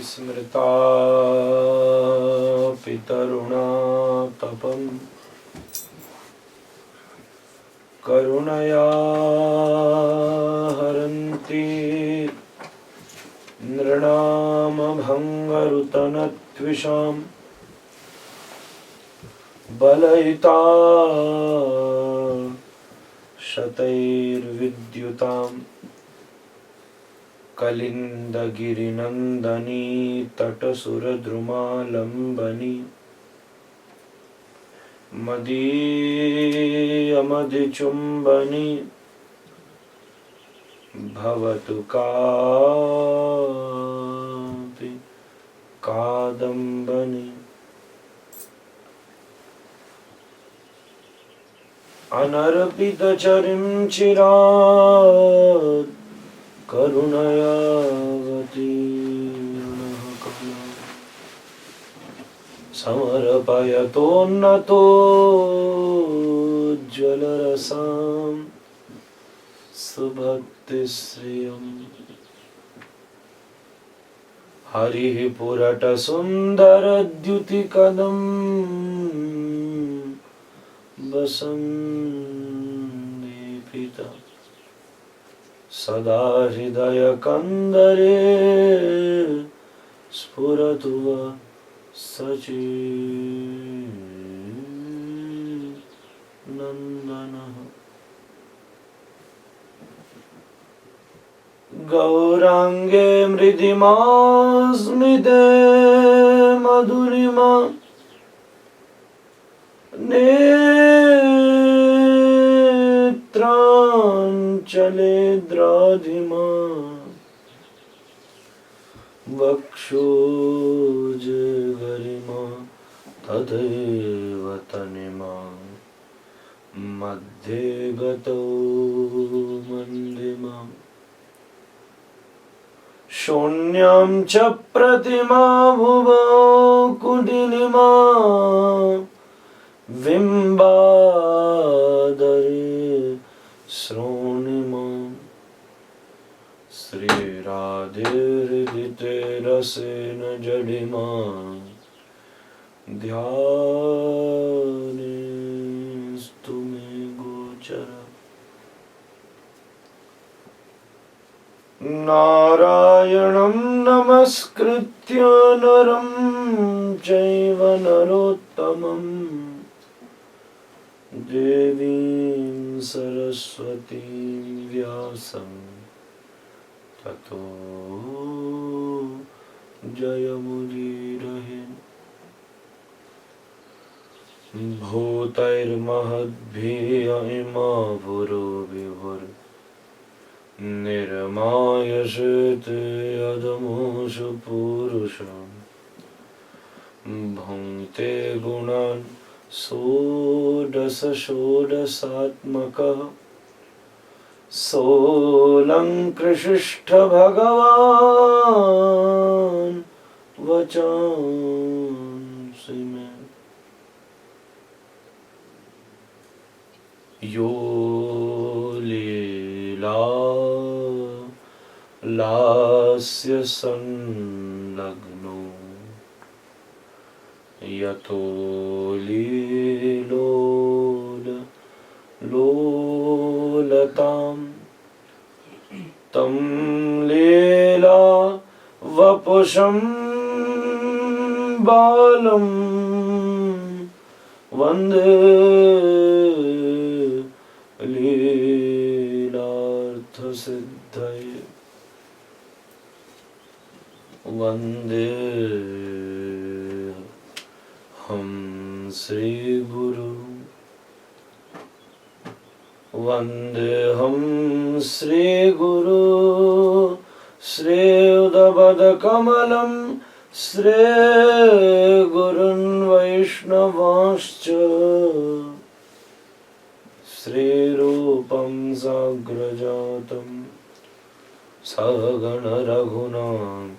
स्मृता पितरुणातपं करुणया हरन्ति नृणामभङ्गरुतनत्विषां बलयिता शतैर्विद्युताम् कलिन्दगिरिनन्दनी तटसुरद्रुमालम्बनी मदीयमधिचुम्बनी भवतु कापि कादम्बनी। अनर्पितचरिं चिरात् करुणयावतीर्णः कला समर्पयतोन्नतोज्ज्वलरसां सुभक्तिश्रियम् हरिः पुरटसुन्दरद्युतिकदं वसन्दीपिता सदा हृदयकन्दरे स्फुरतु सचिनन्दनः। गौराङ्गे मृदिमा स्मिते मधुरिमा नेत्राञ्चले द्राधिमा वक्षोजे गरिमा तथैव तनिमा मध्ये गतौ मन्दिमा शून्यां च प्रतिमा भुवो कुटिलिमा बिम्बादरे श्रोणिमा श्रीराधेर्दिते रसेन जडिमा ध्यानेस्तु मे गोचरा। नारायणं नमस्कृत्य नरं चैव नरोत्तमं देवीं सरस्वतीं व्यासं ततो जयमुदीरये। भूतैर्महद्भिः इमा पुरो विभुर् निर्मायसेते अधमोषु पुरुषं भुङ्क्ते गुणान् षोडशात्मकः सोऽलङ्कृशिष्ठ भगवान् वचांसि मे। यो लीला लास्य संलग्नो यतो लीलोल लोलतां तं लीला वपुषं बालं वन्दे लीलार्थसिद्धये वन्दे हम श्रीगुरु वन्देऽहं श्रीगुरु श्रीयुतपदकमलं श्रीगुरुन् वैष्णवांश्च श्रीरूपं साग्रजातं सहगण रघुनाथान्वितं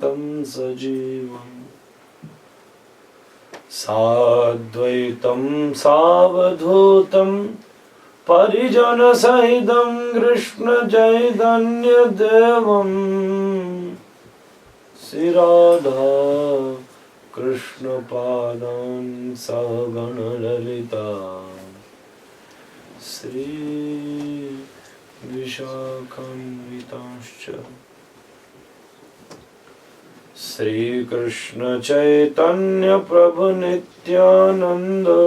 तं सजीवम् साद्वैतं सावधूतं परिजनसहितं Krishna चैतन्यदेवम् Sri Radha Krishna Padan Sagana Lalita Sri Vishakhanvitascha Sri Krishna Chaitanya Prabhu Nityananda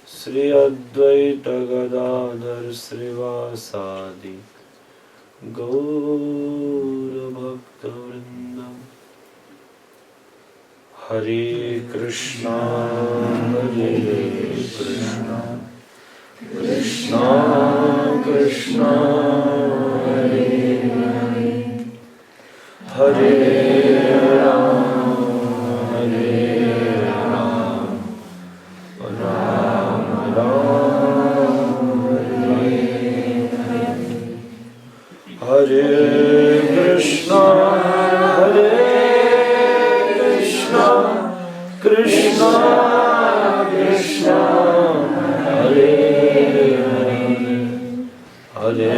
Sri Advaita Gadadhar Srivasadi Gaura Bhakta Vrinda Hare Krishna Krishna Krishna Hare Hare Ram Ram Ram Hare Krishna Krishna Krishna Hare Hare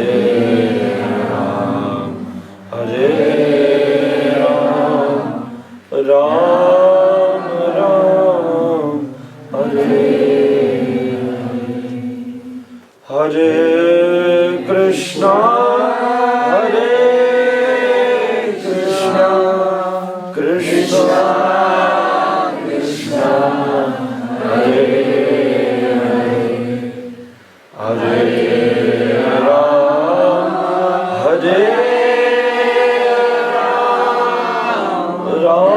Ram Ram Ram Hare Hare Krishna Krishna Krishna Hare Hare Ram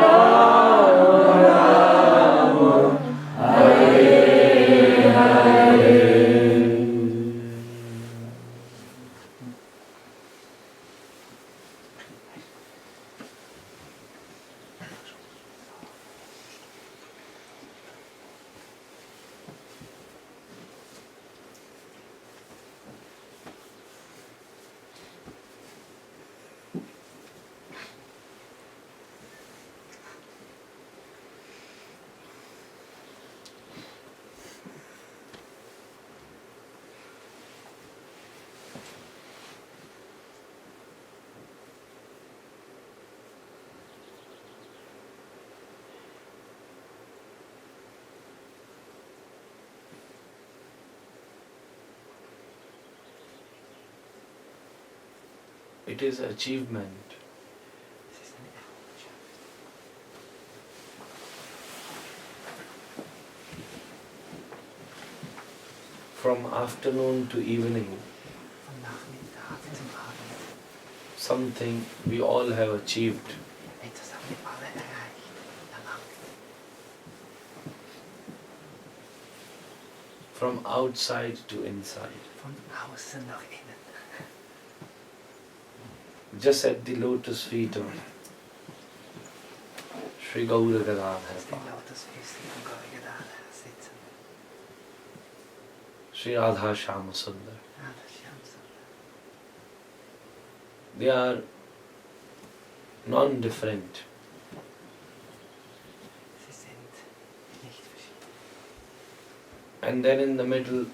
It is achievement. From afternoon to evening, something we all have achieved. From outside to inside. Just at the lotus feet of Sri Gaura Gadadhar, Sri Radha Shyama Sundar. They are non-different. And then in the middle,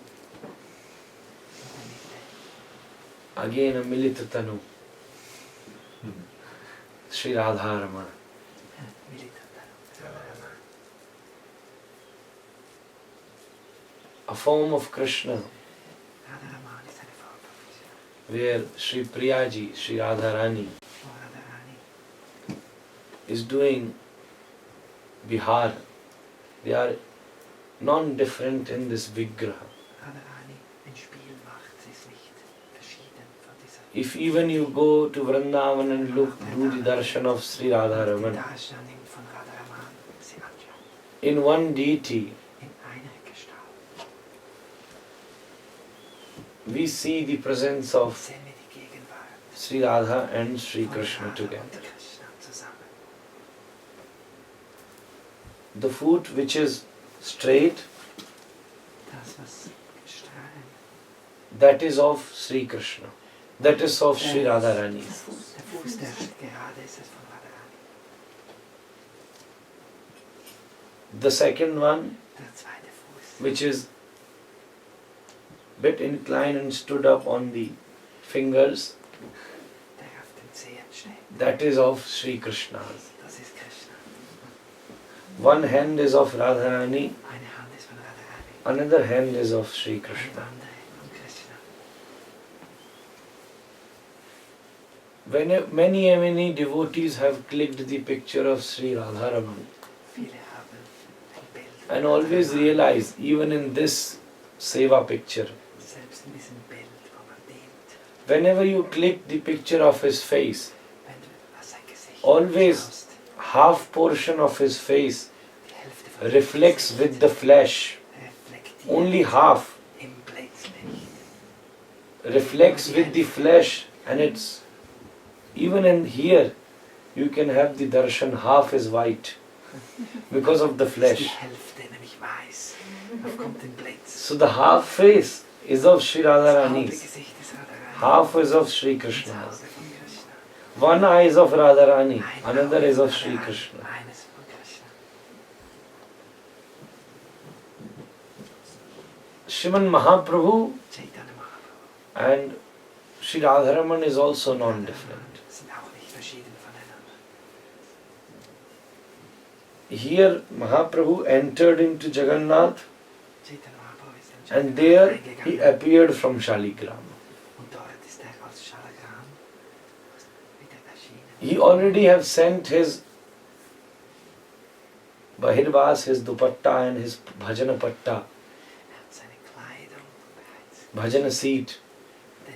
again a Milita Tanu, Sri Radharamana. A form of Krishna, where Sri Priyaji, Sri Radharani, is doing Bihar. They are non-different in this Vigraha. If even you go to Vrindavan and do the darshan of Sri Radharaman, in one deity, we see the presence of Sri Radha and Sri Krishna together. The foot which is straight, that is of Sri Krishna. That is of Sri Radharani. The second one, which is bit inclined and stood up on the fingers, that is of Sri Krishna. Das ist Krishna. One hand is of Radharani, Eine Hand ist von Radharani. another hand is of Sri Eine Krishna. andere von Krishna. When many devotees have clicked the picture of Sri Radharaman Viele haben ein Bild. and always realize, even in this Seva picture, Selbst in diesem Bild, wo man dient, whenever you click the picture of his face, wenn du auf sein Gesicht always schaust, half portion of his face die Hälfte von reflects dem with Gesicht the flesh. reflektiert Only half im Blitzlicht. reflects with the flesh, and it's even in here you can have the darshan, half is white because of the Das ist die flesh. Hälfte, nämlich weiß, aufkommt im Blitz. So the half face is of Sri Das halbe Radharani's, Gesicht ist Radharani. half is of Sri Das Krishna's. halbe von Krishna. One eye is of Radharani, Ein another Auge is of von Sri Radharani, Krishna. eines von Krishna. Shriman Mahaprabhu Chaitanya Mahaprabhu. and Sri Radharaman is also non-different. Sind auch nicht verschieden voneinander. Here Mahaprabhu entered into Jagannath Chaitanya Mahaprabhu ist in and Jagannath there he eingegangen. appeared from Shaligram. Und dort ist aus Shalagram wieder erschienen. He already have sent his Bahirvas, his dupatta and his bhajana patta, Hat seine Kleidung bereits bhajana seat den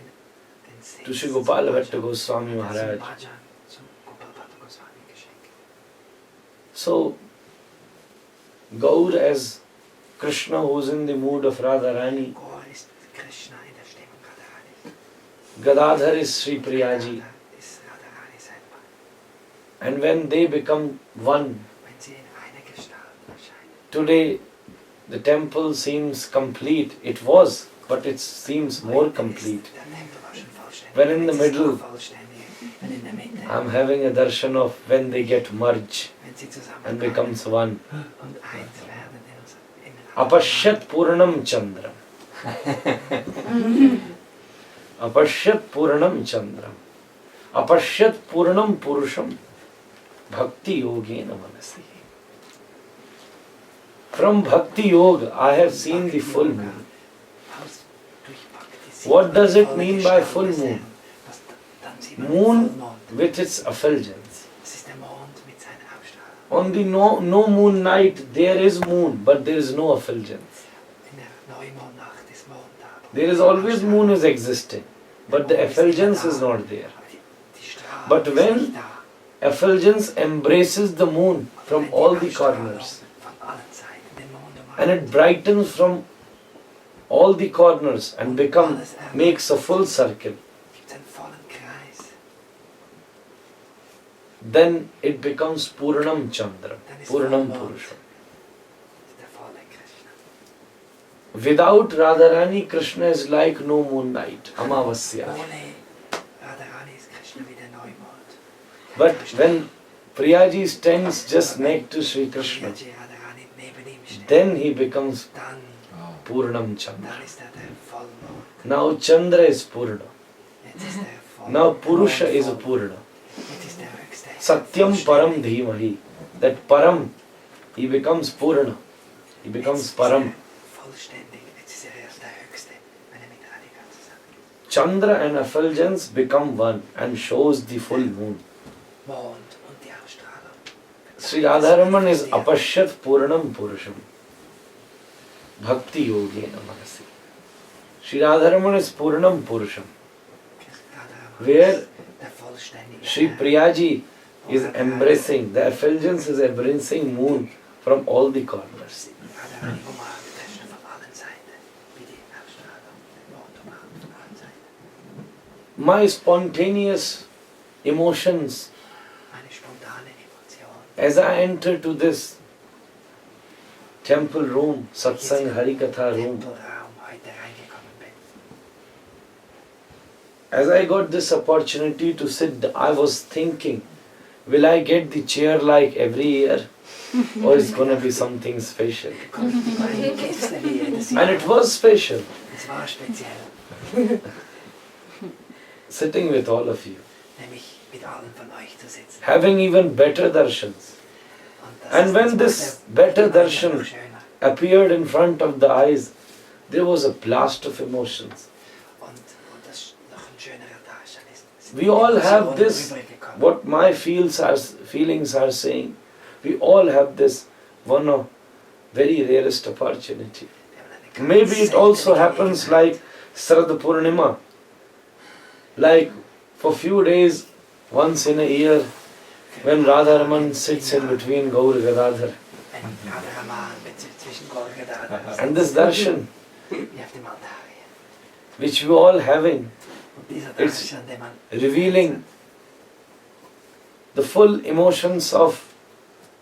Sitz to Sri Gopal Bhatta Goswami zum Maharaj. Bhajan, zum Gopal Bhatta Goswami geschenkt. So, Gaur as Krishna who is in the mood of Radharani, Gaur ist Krishna in der Stimmung Radharani. Gadadhar is Sri Priyaji, Gadadhar ist Radharani selber. and when they become one, Wenn sie in einer Gestalt erscheinen. today the temple seems complete. It was, but it seems more Heute ist complete. der Tempel war schon vollständig. When in the Jetzt ist er middle, vollständig. Wenn in der Mitte, I'm having a darshan of when they get merged wenn sie and zusammenkommen becomes one. und eins werden in Apashyat Purnam Chandram. Apashyat Purnam Chandram. Apashyat Purnam Purusham. Bhakti Yogena Manasi. From Bhakti Yoga, I have seen the full moon. Aus- durch Bhakti sieht What man does die it volle mean by Gestalt full des moon? Herrn. Dann sieht man den Moon Vollmond. with its effulgence. Das ist der Mond mit seiner Abstrahlung. On the no moon night, there is moon, but there is no effulgence. In der Neumondnacht ist Mond da. aber There is die always Abstrahlung- moon is existing, but the effulgence is not there. aber die Strahlung But ist when nicht da. Effulgence embraces the moon from Wenn die all the Abstrahlung corners, von allen Seiten den Mond and it brightens from all the corners and makes a full circle, gibt einen vollen Kreis. then it becomes Purnam Chandra, Dann ist Purnam Vollmond. Purusham. Der volle Krishna. Without Radharani, Krishna is like no moon night, Amavasya. Ohne Radharani ist Krishna wie der Neumond. But when Priyaji stands just next to Sri Krishna, Priyaji Radharani neben ihm steht, then he becomes dann Purnam Chandra. ist der Vollmond. Now Chandra is Purna. Jetzt ist der Vollmond. Now Purusha is Vollmond. Purna. Jetzt ist der höchste. Satyam Vollständig. Param Dhimahi. That Param, he becomes Purna. He becomes Jetzt ist Param. er vollständig. Jetzt ist er erst der höchste, wenn er mit Radhika zusammen ist. Chandra and effulgence become one and shows the full moon. Mond und die Ausstrahlung. Sri Radharaman is Apashyat Purnam Purusham. Bhakti Yogena Manasi. Sri Radharaman is Purnam Purusham. Radharani Where ist der vollständige Sri Herr. Priyaji is embracing, the effulgence is embracing moon from all the corners. Radharani umarmt Krishna von allen Seiten, wie die Ausstrahlung den Mond umarmt von allen Seiten. My spontaneous emotions Eine spontane Emotion. as I enter to this temple room, satsang harikatha room, Tempelraum heute reingekommen bin. as I got this opportunity to sit, I was thinking, will I get the chair like every year or it's gonna be something special? Komme ich die beiden Gäste wie jedes And Jahr. it was special, Es war speziell, sitting with all of you. nämlich mit allen von euch zu sitzen. having even better darshans. Und das And ist- when das this macht better die Welt darshan noch schöner. appeared in front of the eyes, there was a blast of emotions. Und das noch ein schönerer Darshan ist. Es sind We all have Emotionen this, rübergekommen. what my feelings are saying, we all have this one of very rarest opportunity. Wir haben eine ganz Maybe it also seltene happens Gelegenheit. like Sarad Purnima, like for few days, once in a year, when Radharaman sits in between Gaur Gadadhar. Ein Radharaman zwischen Gaur And this darshan, wie auf dem Altar hier. which we all having, Und dieser It's Darshan, den man revealing the full emotions of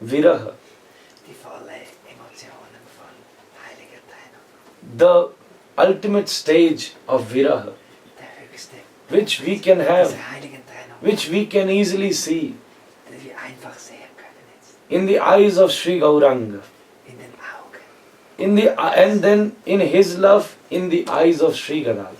viraha, die volle Emotionen von heiliger Trennung, the ultimate stage of viraha, der höchste, which we can have, dieser heiligen Trennung, which we can easily see die wir einfach sehen können jetzt, in the eyes of Sri Gauranga, in den Augen and then in his love in the eyes of Sri Gadadhar.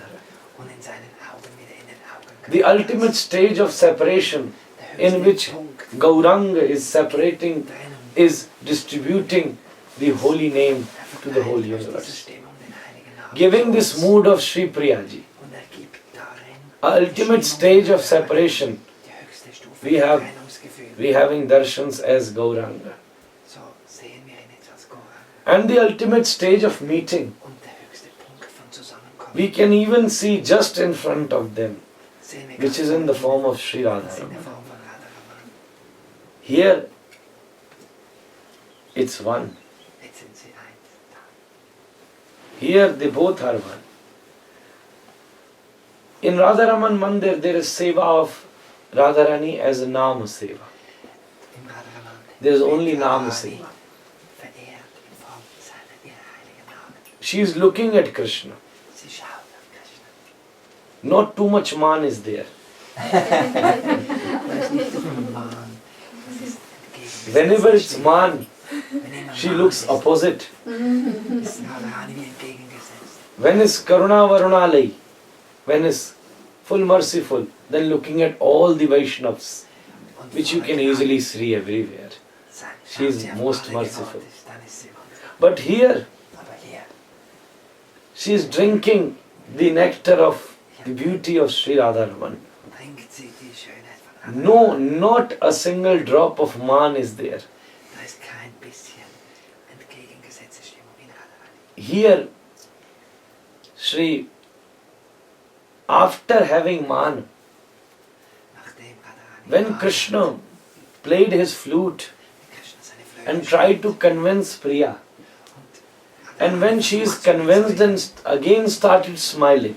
und in seinen Augen wieder in den Augen. The ultimate stage of separation Der in höchste which Punkt Gauranga is separating, Trennung, is distributing the holy name er to the whole verteilt durch diese universe. Stimmung den heiligen Namen Giving zu this uns. mood of Sri Priyaji, Und er gibt darin ultimate die stage Stimmung of separation, die höchste Stufe we des have- Trennungsgefühls. we having darshans as Gauranga. So sehen wir ihn jetzt als Gauranga. And the ultimate stage of meeting, Und der höchste Punkt von Zusammenkommen we can even see just in front of them, sehen wir which ganz is in the oben, form of Sri in der Radharaman. Form von Radharaman. Here, it's one. Jetzt sind sie eins. Da. Here they both are one. In Radharaman Mandir there is seva of Radharani as a Nama seva. Im Radharaman There is only wird Nama Radharani seva. verehrt in Form seiner ihrer heiligen Namen. She is looking at Krishna. Sie schaut auf Krishna. Not too much man is there. Das ist nicht so ein Mann. Das ist entgegengesetzt. Whenever it's man, Wenn jemand she Mann looks ist, opposite. ist Radharani wie entgegengesetzt. When is Karuna Varunalai, when is full merciful, then looking at all the Vaishnavas, Und which you can Radharani easily see everywhere. She is schaut sie auf most alle merciful. gewollt ist, dann ist sie wunderbar. But here, Aber hier she is drinking the nectar of the beauty of Sri Radharaman. trinkt sie die Schönheit von No, Radharani. not a single drop of man is there. Da ist kein bisschen entgegengesetzte Stimmung in Radharani. Here, Sri, after having man, Nachdem Radharani when war, Krishna played his flute Krishna seine Flöte and tried to convince Priya, und and when Radharani she is versucht, sie convinced zu and again started smiling,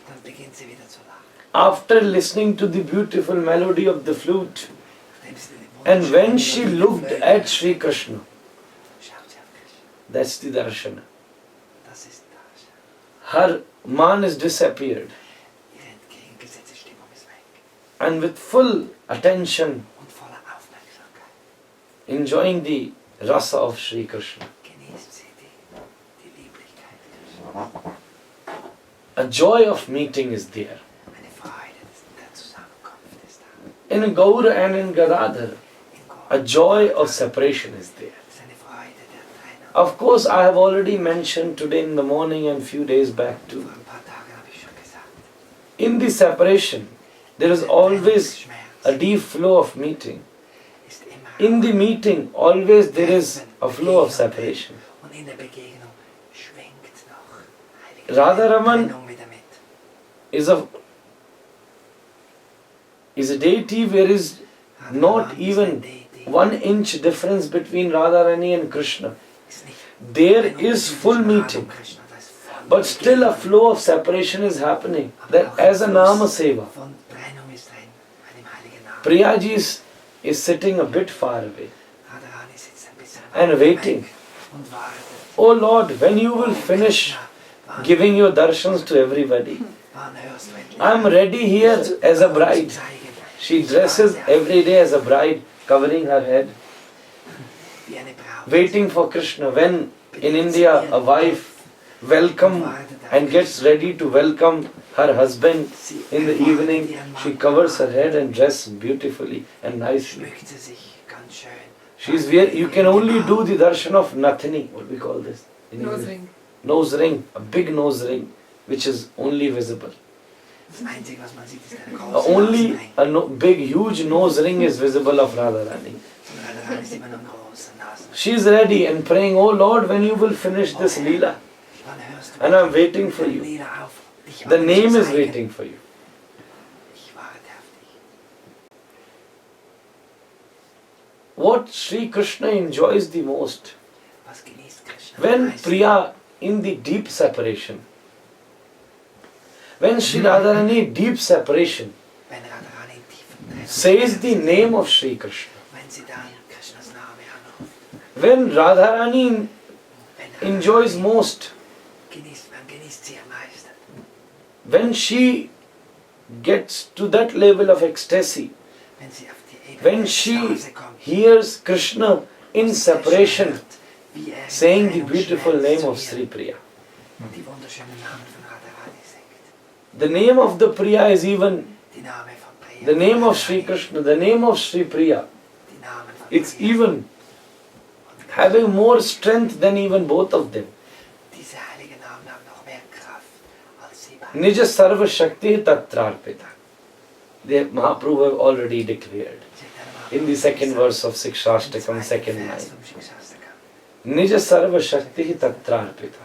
dann beginnt sie wieder zu lachen. after listening to the beautiful melody of the flute, Nachdem sie die and when wunderschöne she Melodie looked der at Flöte Sri Krishna, schaut sie auf Krishna. that's the darshana. Das ist Darshan. Her man is disappeared, Ihre entgegengesetzte Stimmung ist weg. and with full attention, Und voller Aufmerksamkeit enjoying the rasa of Sri Krishna. genießt sie die Lieblichkeit Krishna. A joy of meeting is there. Eine Freude der Zusammenkunft ist da. In Gaur and in Gadadhar, In Gott a joy of separation is there. ist eine Freude der Trennung. Of course, I have already mentioned today in the morning and few days back Vor too. ein paar Tagen habe ich schon gesagt. In the separation, there is always a deep flow of meeting. Ist immer In the meeting, always there is a flow of separation. Und in der Begegnung schwingt noch heilige Radharaman Trennung wieder mit. is a deity where is not Radharaman ist even ein Deity. 1 inch difference between Radharani and Krishna. Ist nicht There Trennung is zwischen full Radha und meeting. Krishna, da ist voll But still a Begegnung. flow of separation is happening. Aber That auch as a ein Nama Fluss Seva. von Trennung ist drin, bei dem heiligen Namen. Priyaji is sitting a bit far away Radharani sitzt ein bisschen and weiter waiting. weg und wartet. Oh Lord, when you will finish Krishna, wann- giving your darshans to everybody, wann hörst du endlich I'm auf, ready here as a uns bride. zu zeigen? She Ich dresses warte every day as a bride, covering her head, wie eine Braut. waiting for Krishna. When in India a wife welcome and gets ready to welcome her husband in the evening. She covers her head and dresses beautifully and nicely. Schmückt sie sich ganz schön. She's where you can only do the darshan of nathini. What we call this? In Nose English. ring. Nose ring, a big nose ring, which is only visible. Das Einzige, was man sieht, ist eine große Only Nasenring. a big, huge nose ring is visible of Radharani. Und Radharani ist immer nur ein großer Nasenring. She is ready and praying, oh Lord, when you will finish this Leela. Wann hörst du And I'm waiting for mit you. dem Lieder auf, dich The auf name zu is zeigen? waiting for you. Ich warte auf dich. What Sri Krishna enjoys the most, Was genießt Krishna? when am meisten? Priya in the deep separation, when Sri Radharani deep separation Wenn Radharani tiefen Trennung says the name of Sri Krishna, wenn sie dann Krishnas Name anruft, when Radharani wenn enjoys Radharani most, man genießt sie am meisten. when she gets to that level of ecstasy, Wenn sie auf die Ebene when der she Ekstase kommt, hears Krishna in und separation hört, wie in saying the Trennung beautiful schmelzt name zu of ihr, Sri Priya. die wunderschönen Namen von Radharani singt. The name of the Priya is even Die Name von Priya, the name von of Sri Radharani, Krishna, the name of Sri Priya. die Namen von It's Priya. even Und having more strength than even both of them. diese heiligen Namen haben noch mehr Kraft als sie beide. Nija Sarva Shakti Tatrarpita. The Mahaprabhu have already declared in the second verse of Sikshashtakam, second line. Nija Sarva Shakti Tatrarpita.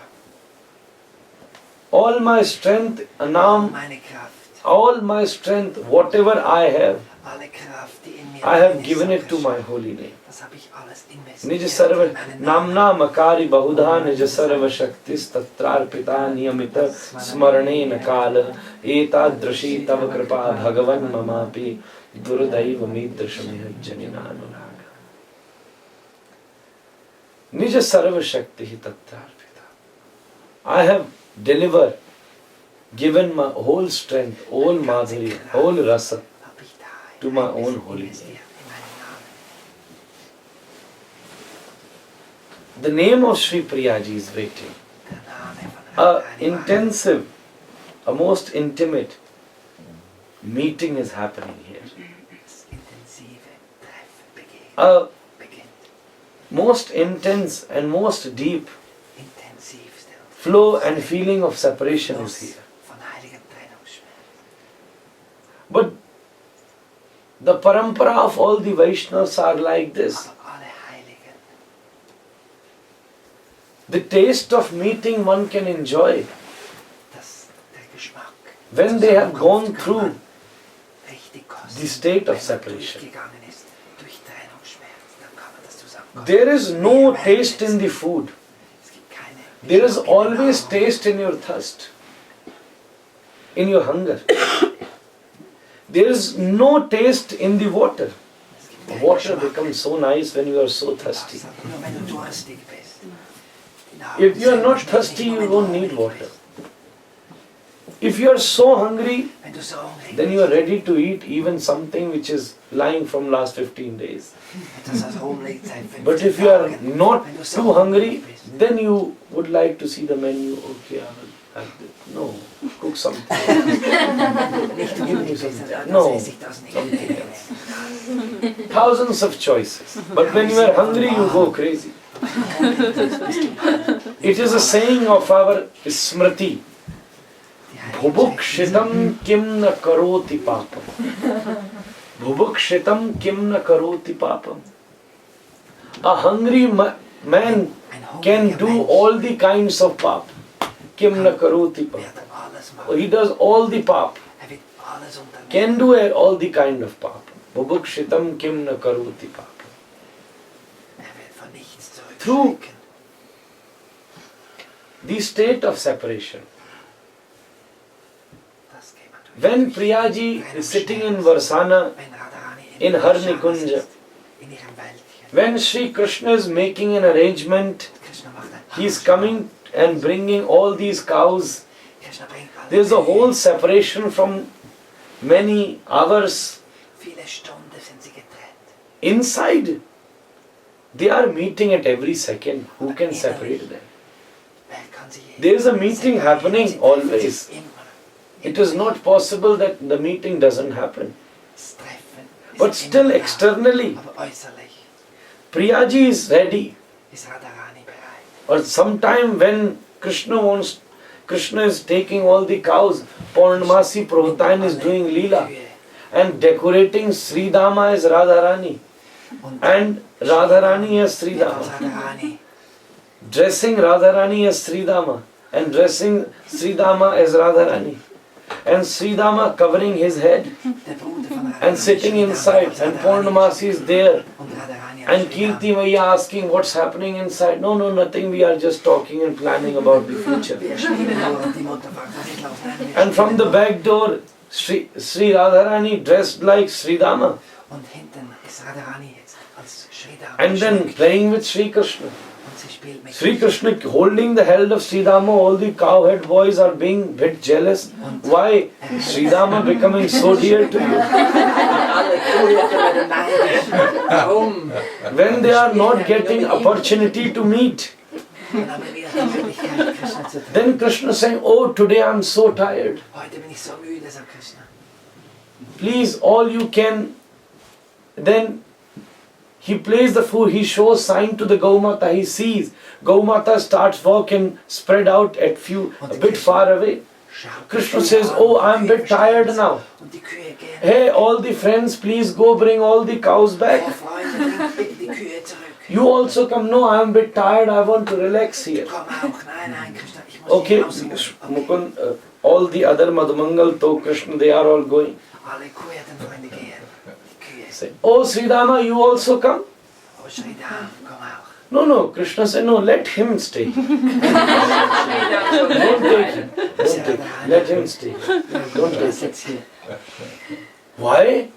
All my strength, Anam, Meine Kraft, all my strength, whatever I have, alle Kraft, die in mir I have drin ist, given sagt it to Krishna, my holy name. das habe ich alles Nij investiert Sarva in meinen Namen. Namna Makari Bahudha Nij Sarva Shaktis Tatrarpita Niyamita Smarane Kala Etadrashi Tava Kripa Bhagavan Mamapi Durudaiva Midrashamiha Janinanuraga. Nij Sarva Shakti Tatrarpita. I have delivered, given my whole strength, whole madhurya, whole rasa Hab ich da to my own holy investiert name. in meinen Namen. The name of Sri Priyaji is waiting. Der Name von A Radharani war. intensive, a most intimate meeting is happening here. Das intensive Treffen A beginnt. most intense and most deep Intensivste und flow and feeling of separation is Fluss here. von heiligen Trennungsschmerz. But the parampara of all the Vaishnavas are like this. Aber alle Heiligen, The taste of meeting one can enjoy der Geschmack. when they have gone Zusammenkunft kann through man richtig kosten. the state of Wenn man separation. durchgegangen ist durch Trennungsschmerz, dann kann man das zusammenkosten. There is no taste in the food. Es gibt keine There is Geschmack in der always Nahrung. taste in your thirst, in your hunger. There is no taste in the water. Es gibt keinen Water Geschmack becomes so nice when you are so thirsty. im Wasser, nur wenn du durstig bist. Die Nahrung If you are selber not schmeckt thirsty, nicht, nur you wenn du don't need hungrig water. bist. If you are so hungry, Wenn du so hungrig then you are bist, ready to eat even something which is lying from last 15 days. etwas, was rumliegt seit 15 But if you are Tagen, not wenn du so too hungry, bist, then you would like to see the menu. Okay, I will have this. No, cook something. nicht Give me hungrig bist, something. dann No, esse ich das nicht. something else. Thousands of choices. But when you are hungry, you go crazy. It is a saying of our Smriti. Bhubukshitam kim na karoti papam. Bhubukshitam kim na karoti papam. A hungry man can do all the kinds of pap. Kim na karoti papam. Wird alles machen. He does all the pap. Wird alles unternehmen. Can do all the kind of pap. Bhubukshitam kim na karoti papam. Wird von nichts Through zurückschrecken. the state of separation. Das geht man durch. When Priyaji is sitting in Varsana, Wenn Radharani in Varsana Harnikunja, sitzt, in ihrem Wäldchen, when Sri Krishna is making an arrangement, Krishna macht ein he is coming and bringing all these cows. Krishna bringt alle There is a Kühe. whole separation from many hours. Viele Stunden sind sie getrennt. Inside, they are meeting at every second. Who can separate them? Wer kann There is a meeting happening always. It is not possible that the meeting doesn't happen. But still externally, Priyaji is ready. Or sometime when Krishna is taking all the cows, Purnamasi Prabhupada is doing Leela and decorating Sri Dama as Radharani and Radharani as Sri Dama. Dressing Radharani as Sri Dama and dressing Sri Dama as Radharani. And Sri Dama covering his head and sitting inside, and Purnamasi is there. And Kirti Maya asking what's happening inside. No, nothing. We are just talking and planning about the future. And from the back door, Sri Radharani dressed like Sri Dama. And then playing with Sri Krishna. Sri Krishna holding the head of Sri Dama, all the cowhead boys are being a bit jealous. Why? Sri Dama becoming so dear to you. When they are not getting opportunity to meet. Then Krishna saying, oh, today I am so tired. Please, all you can. Then he plays the food, he shows sign to the Gaumata, he sees. Gaumata starts walking, spread out a bit far away. Krishna says, oh, I am a bit tired now. Hey, all the friends, please go bring all the cows back. You also come. No, I am a bit tired, I want to relax here. Okay, Mukund, all the other Madhumangal, To Krishna, they are all going. Say, oh, Sri Dama, you also come? No, Krishna said, no, let him stay. Don't take him. Let him stay. Don't take him. Why?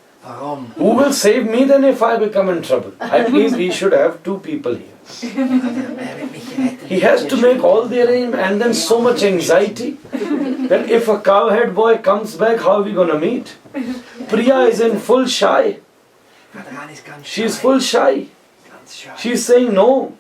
Who will save me then if I become in trouble? At least we should have two people here. He has to make all the arrangement, and then so much anxiety. Then if a cowhead boy comes back, how are we going to meet? Priya is in full shy. She is full shy. She is saying no.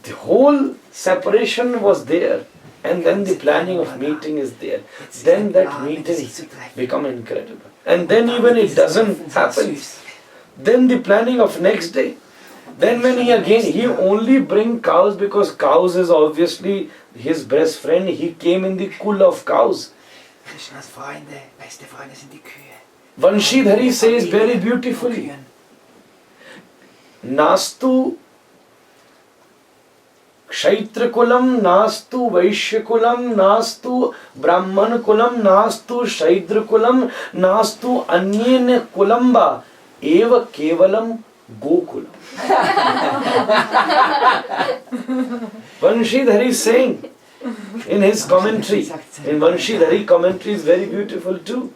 The whole separation was there, and then the planning of meeting is there. Then that meeting become incredible. And then even it doesn't happen. Then the planning of next day. Then when he only bring cows because cows is obviously his best friend. He came in the kul of cows. Vanshidhari says very beautifully, Nastu Kshaitra Kulam, Nastu Vaishya Kulam, Nastu Brahman Kulam, Nastu Shaidra Kulam, Nastu Anyena Kulamba, Eva Kevalam Gokulam. Vanshidhari is saying in his commentary, in Vanshidhari commentary is very beautiful too.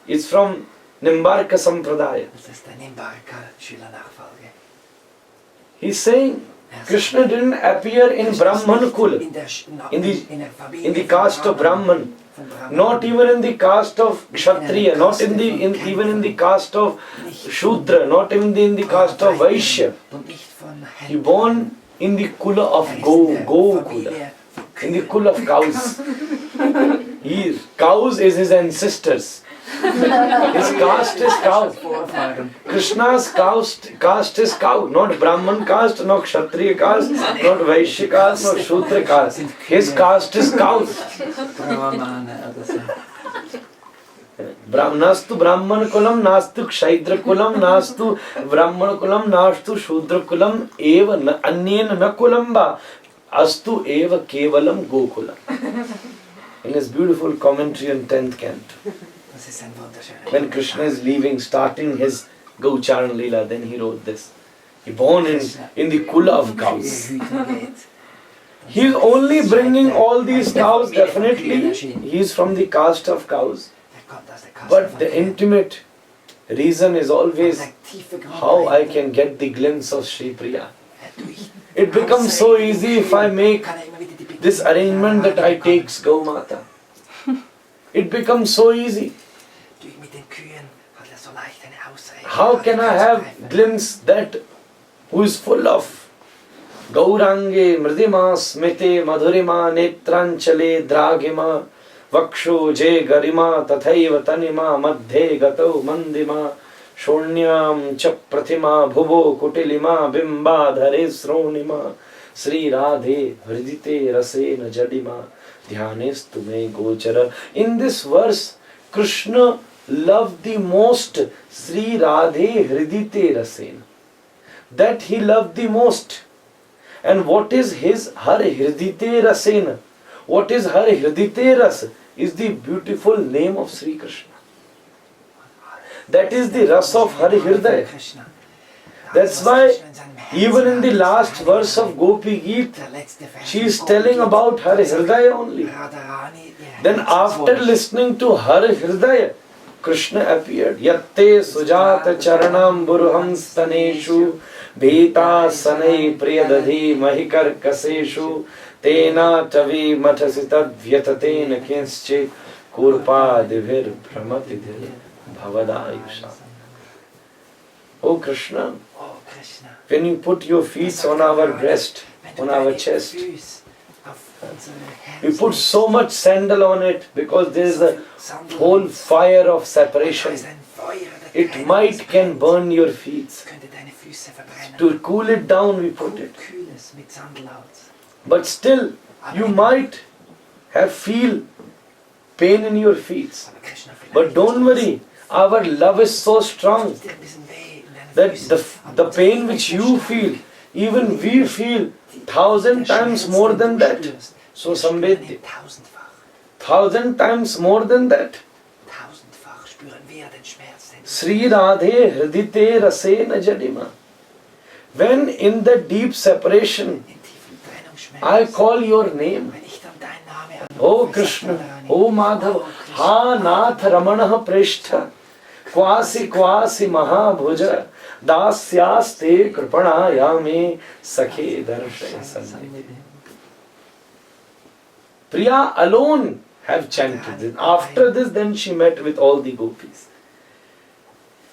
It's from Nimbarka Sampradaya. He's saying Krishna didn't appear in Brahman Kula, in the caste of Brahman, not even in the caste of Kshatriya, not even in the caste of Shudra, not even in the caste of Vaishya. He born in the Kula of Go Kula, in the Kula of cows. Cows is his ancestors. His caste is cow. Krishna's caste is cow, not Brahman caste, not Kshatriya caste, not Vaishya caste, not Shudra caste. His caste is cow. Nastu Brahman kulam, nastu Kshaidra kulam, nastu Brahman kulam, nastu Shudra kulam, eva anyen na kulamba, astu eva kevalam gokulam. In his beautiful commentary on 10th canto. When Krishna is leaving, starting his Gaucharan Leela, then he wrote this. He born in the Kula of cows. He is only bringing all these cows, definitely. He is from the caste of cows. But the intimate reason is always how I can get the glimpse of Shri Priya. It becomes so easy if I make this arrangement that I take Gaumata. It becomes so easy. How can I have glimpse that who is full of Gaurange mridima smite madhurima netranchale dragima vaksho je garima tathaiva tanima madhe gato mandima shonyam cha pratima bhuvo kutilima bimba dhare sronima Sri Radhe hridite rasena jadima dhyanestu me gochara. In this verse, Krishna loved the most Sri Radhe hridite rasena. That he loved the most. And what is her hridite rasena? What is her hridite ras? Is the beautiful name of Sri Krishna. That is the ras of her hridaya. That's why even in the last verse of Gopi Geet, she is telling about her hridaya only. Then after listening to her hridaya, Krishna appeared. Yatte sujata charanam burham staneshu bheta sanai priyadadhi mahikar kaseshu tena tavi mathasitad vyataten kinsche kurpa divir brahmatidhir bhavadayusha. Oh Krishna, when you put your feet on our breast, on our chest, we put so much sandal on it because there is a whole fire of separation. It might can burn your feet. To cool it down, we put it. But still, you might have feel pain in your feet. But don't worry, our love is so strong that the pain which you feel, even we feel 1,000 times more than that. So Sambedya, 1,000 times more than that. Sri Radhe hridite rasena jadima. When in the deep separation, I call your name. Oh Krishna, oh Madhav, ha nath ramana preshtha, kwasi kwasi mahabhuja, dasyaste kripana yame sakhe darshay sannidhi. Priya alone have chanted this. After this, then she met with all the gopis.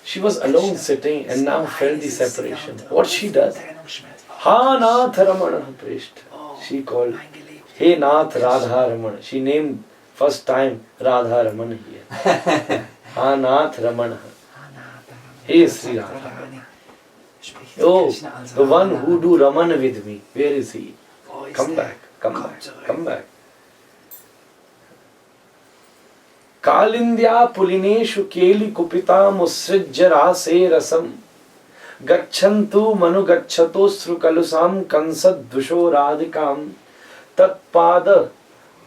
She was alone sitting and now felt the separation. What she does? Ha nath ramana preshtha. She called, Hey Nath Radha Ramana. She named first time Radha Ramana here. Ha Nath Ramana. Hey Sri Radha. Oh, the one who do Ramana with me. Where is he? Come back, come back, come back. Kalindya pulineshu keli kupita musrijya rase rasam gachantu manu gachato srukalusam kansad dusho radhikam tatpada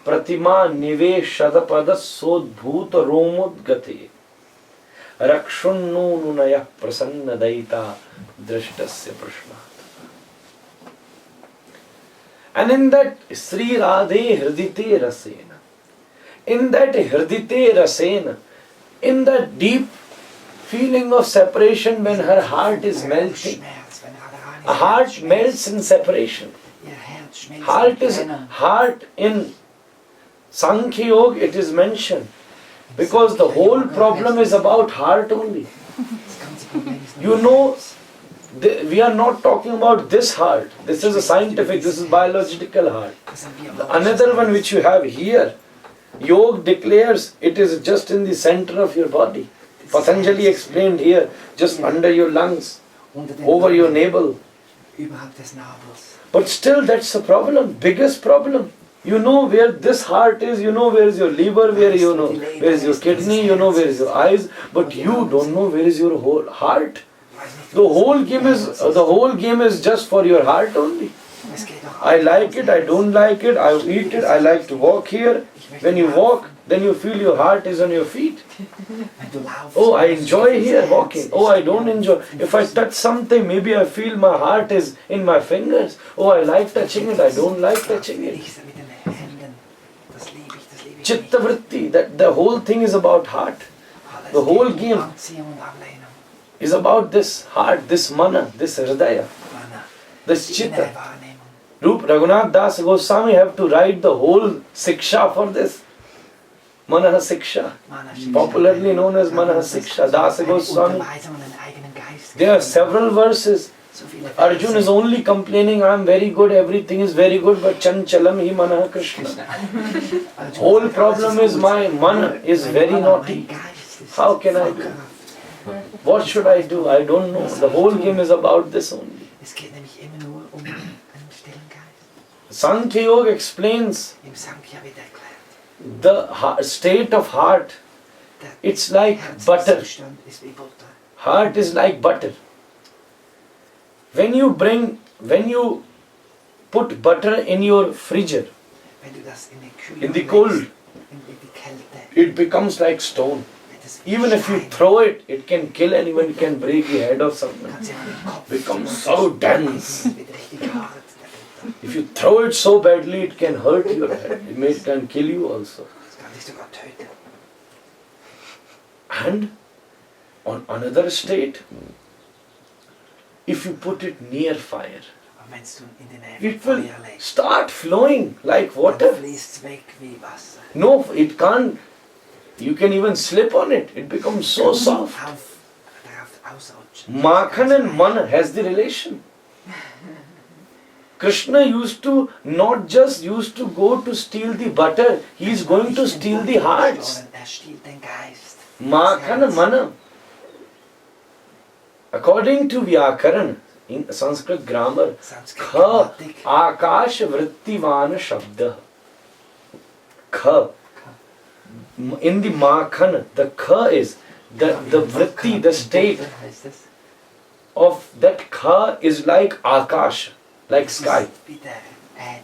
pratima niveshadapada sodbhuta romodgate rakshunnu nunaya prasanna daita drishtasya prashna. And in that Sri Radhe hridite rasena, in that hridite rasena, in that deep feeling of separation when her heart is melting, a heart melts in separation. Heart in Sankhya Yoga it is mentioned because the whole problem is about heart only. You know, we are not talking about this heart. This is a scientific, this is biological heart. Another one which you have here, Yoga declares it is just in the center of your body. Patanjali explained here, just under your lungs, over your navel. But still that's the problem, biggest problem. You know where this heart is, you know where is your liver, where you know where is your kidney, you know where is your eyes, but you don't know where is your whole heart. The whole game is just for your heart only. I like it, I don't like it, I eat it, I like to walk here. When you walk, then you feel your heart is on your feet. Oh, I enjoy here walking. Oh, I don't enjoy. If I touch something, maybe I feel my heart is in my fingers. Oh, I like touching it, I don't like touching it. Chitta vritti, that the whole thing is about heart. The whole game is about this heart, this mana, this hridaya, this chitta. Rup Raghunath Das Goswami have to write the whole Siksha for this. Manaha Siksha, popularly known as Manaha Siksha, Das Goswami. There are several verses So viele Arjun is only complaining, I am very good, everything is very good, but chanchalam hi manah Krishna. Whole problem is my man is very naughty. How can I do? What should I do? I don't know. The whole game is about this only. Es geht nämlich immer nur einen stillen Geist. Sankhya Yoga explains Im Sankhya wird erklärt, the state of heart. der It's like butter. Herzenszustand ist wie Butter. Heart is like butter. When you put butter in your fridge, Wenn du das in die Kühlung in the cold, legst, in die Kälte, it becomes like stone. wird es Even if you Stein. throw it, it can kill anyone, it can break the head of someone. Kannst du an den Kopf Becomes stoßen, so dense. es wird richtig hart, der Butter. If you throw it so badly, it can hurt your head. It can kill you also. Das kann dich sogar töten. And on another state, if you put it near fire, Aber wenn du in die Nähe it von will Feuer legst, start flowing like dann water. fließt es weg wie Wasser. No, it can't. You can even slip on it. It becomes so soft. Darauf ausrutschen. Makhan and man has the relation. Krishna not just used to go to steal the butter, he is going to steal the hearts. Stiehlt den Geist. Makhan and mana. According to Vyakaran, in Sanskrit grammar, kha akash vrittivana shabda. Kha. In the makhan, the kha is the vritti, the state heißt es. of that kha is like akash, like sky. Wie der Äther.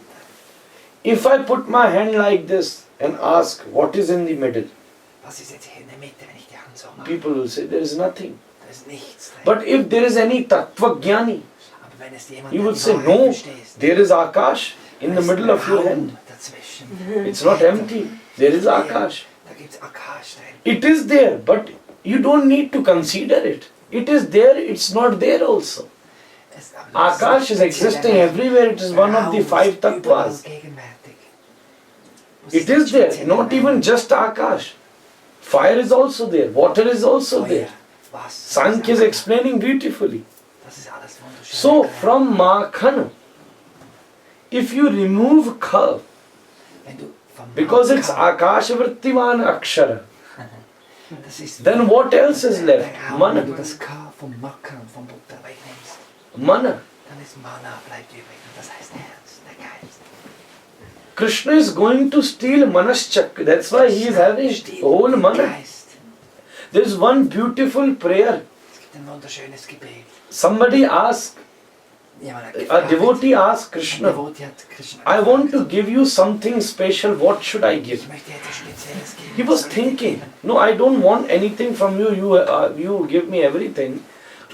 If I put my hand like this and ask what is in the middle, Was ist jetzt hier in der Mitte, wenn ich die Hand so mache? people will say there is nothing. Da ist nichts drin. But if there is any tattva-jnani, Aber wenn es jemand, you der will die say Wahrheit no, versteht, there is akash in the da ist middle of your Raum hand. dazwischen. It's not empty. There is akash. Da gibt es Akash drin. It is there, but you don't need to consider it. It is there, it's not there also. Akash is existing everywhere. It is one of the five tattvas. It is there, not even just Akash. Fire is also there, water is also there. Sankhya is explaining beautifully. So from Makhan, if you remove Kha, because it's Akash Vrittivan Akshara, then what else is left? Mana. Wenn du das K vom Makkan, vom Butter wegnimmst, Mana. dann ist Mana bleibt übrig und das heißt Herz, der Geist. Krishna is going to steal Manaschakra. That's why he is having whole Mana. There is one beautiful prayer. Es gibt ein wunderschönes Gebet. Somebody asked, Jemand hat a gefragt, devotee asked ein Krishna, Devotee hat Krishna I gefragt, want to give you something special. What should I give? ich möchte dir etwas Spezielles geben. He Was was soll ich dir thinking, geben? no, I don't want anything from you. You give me everything.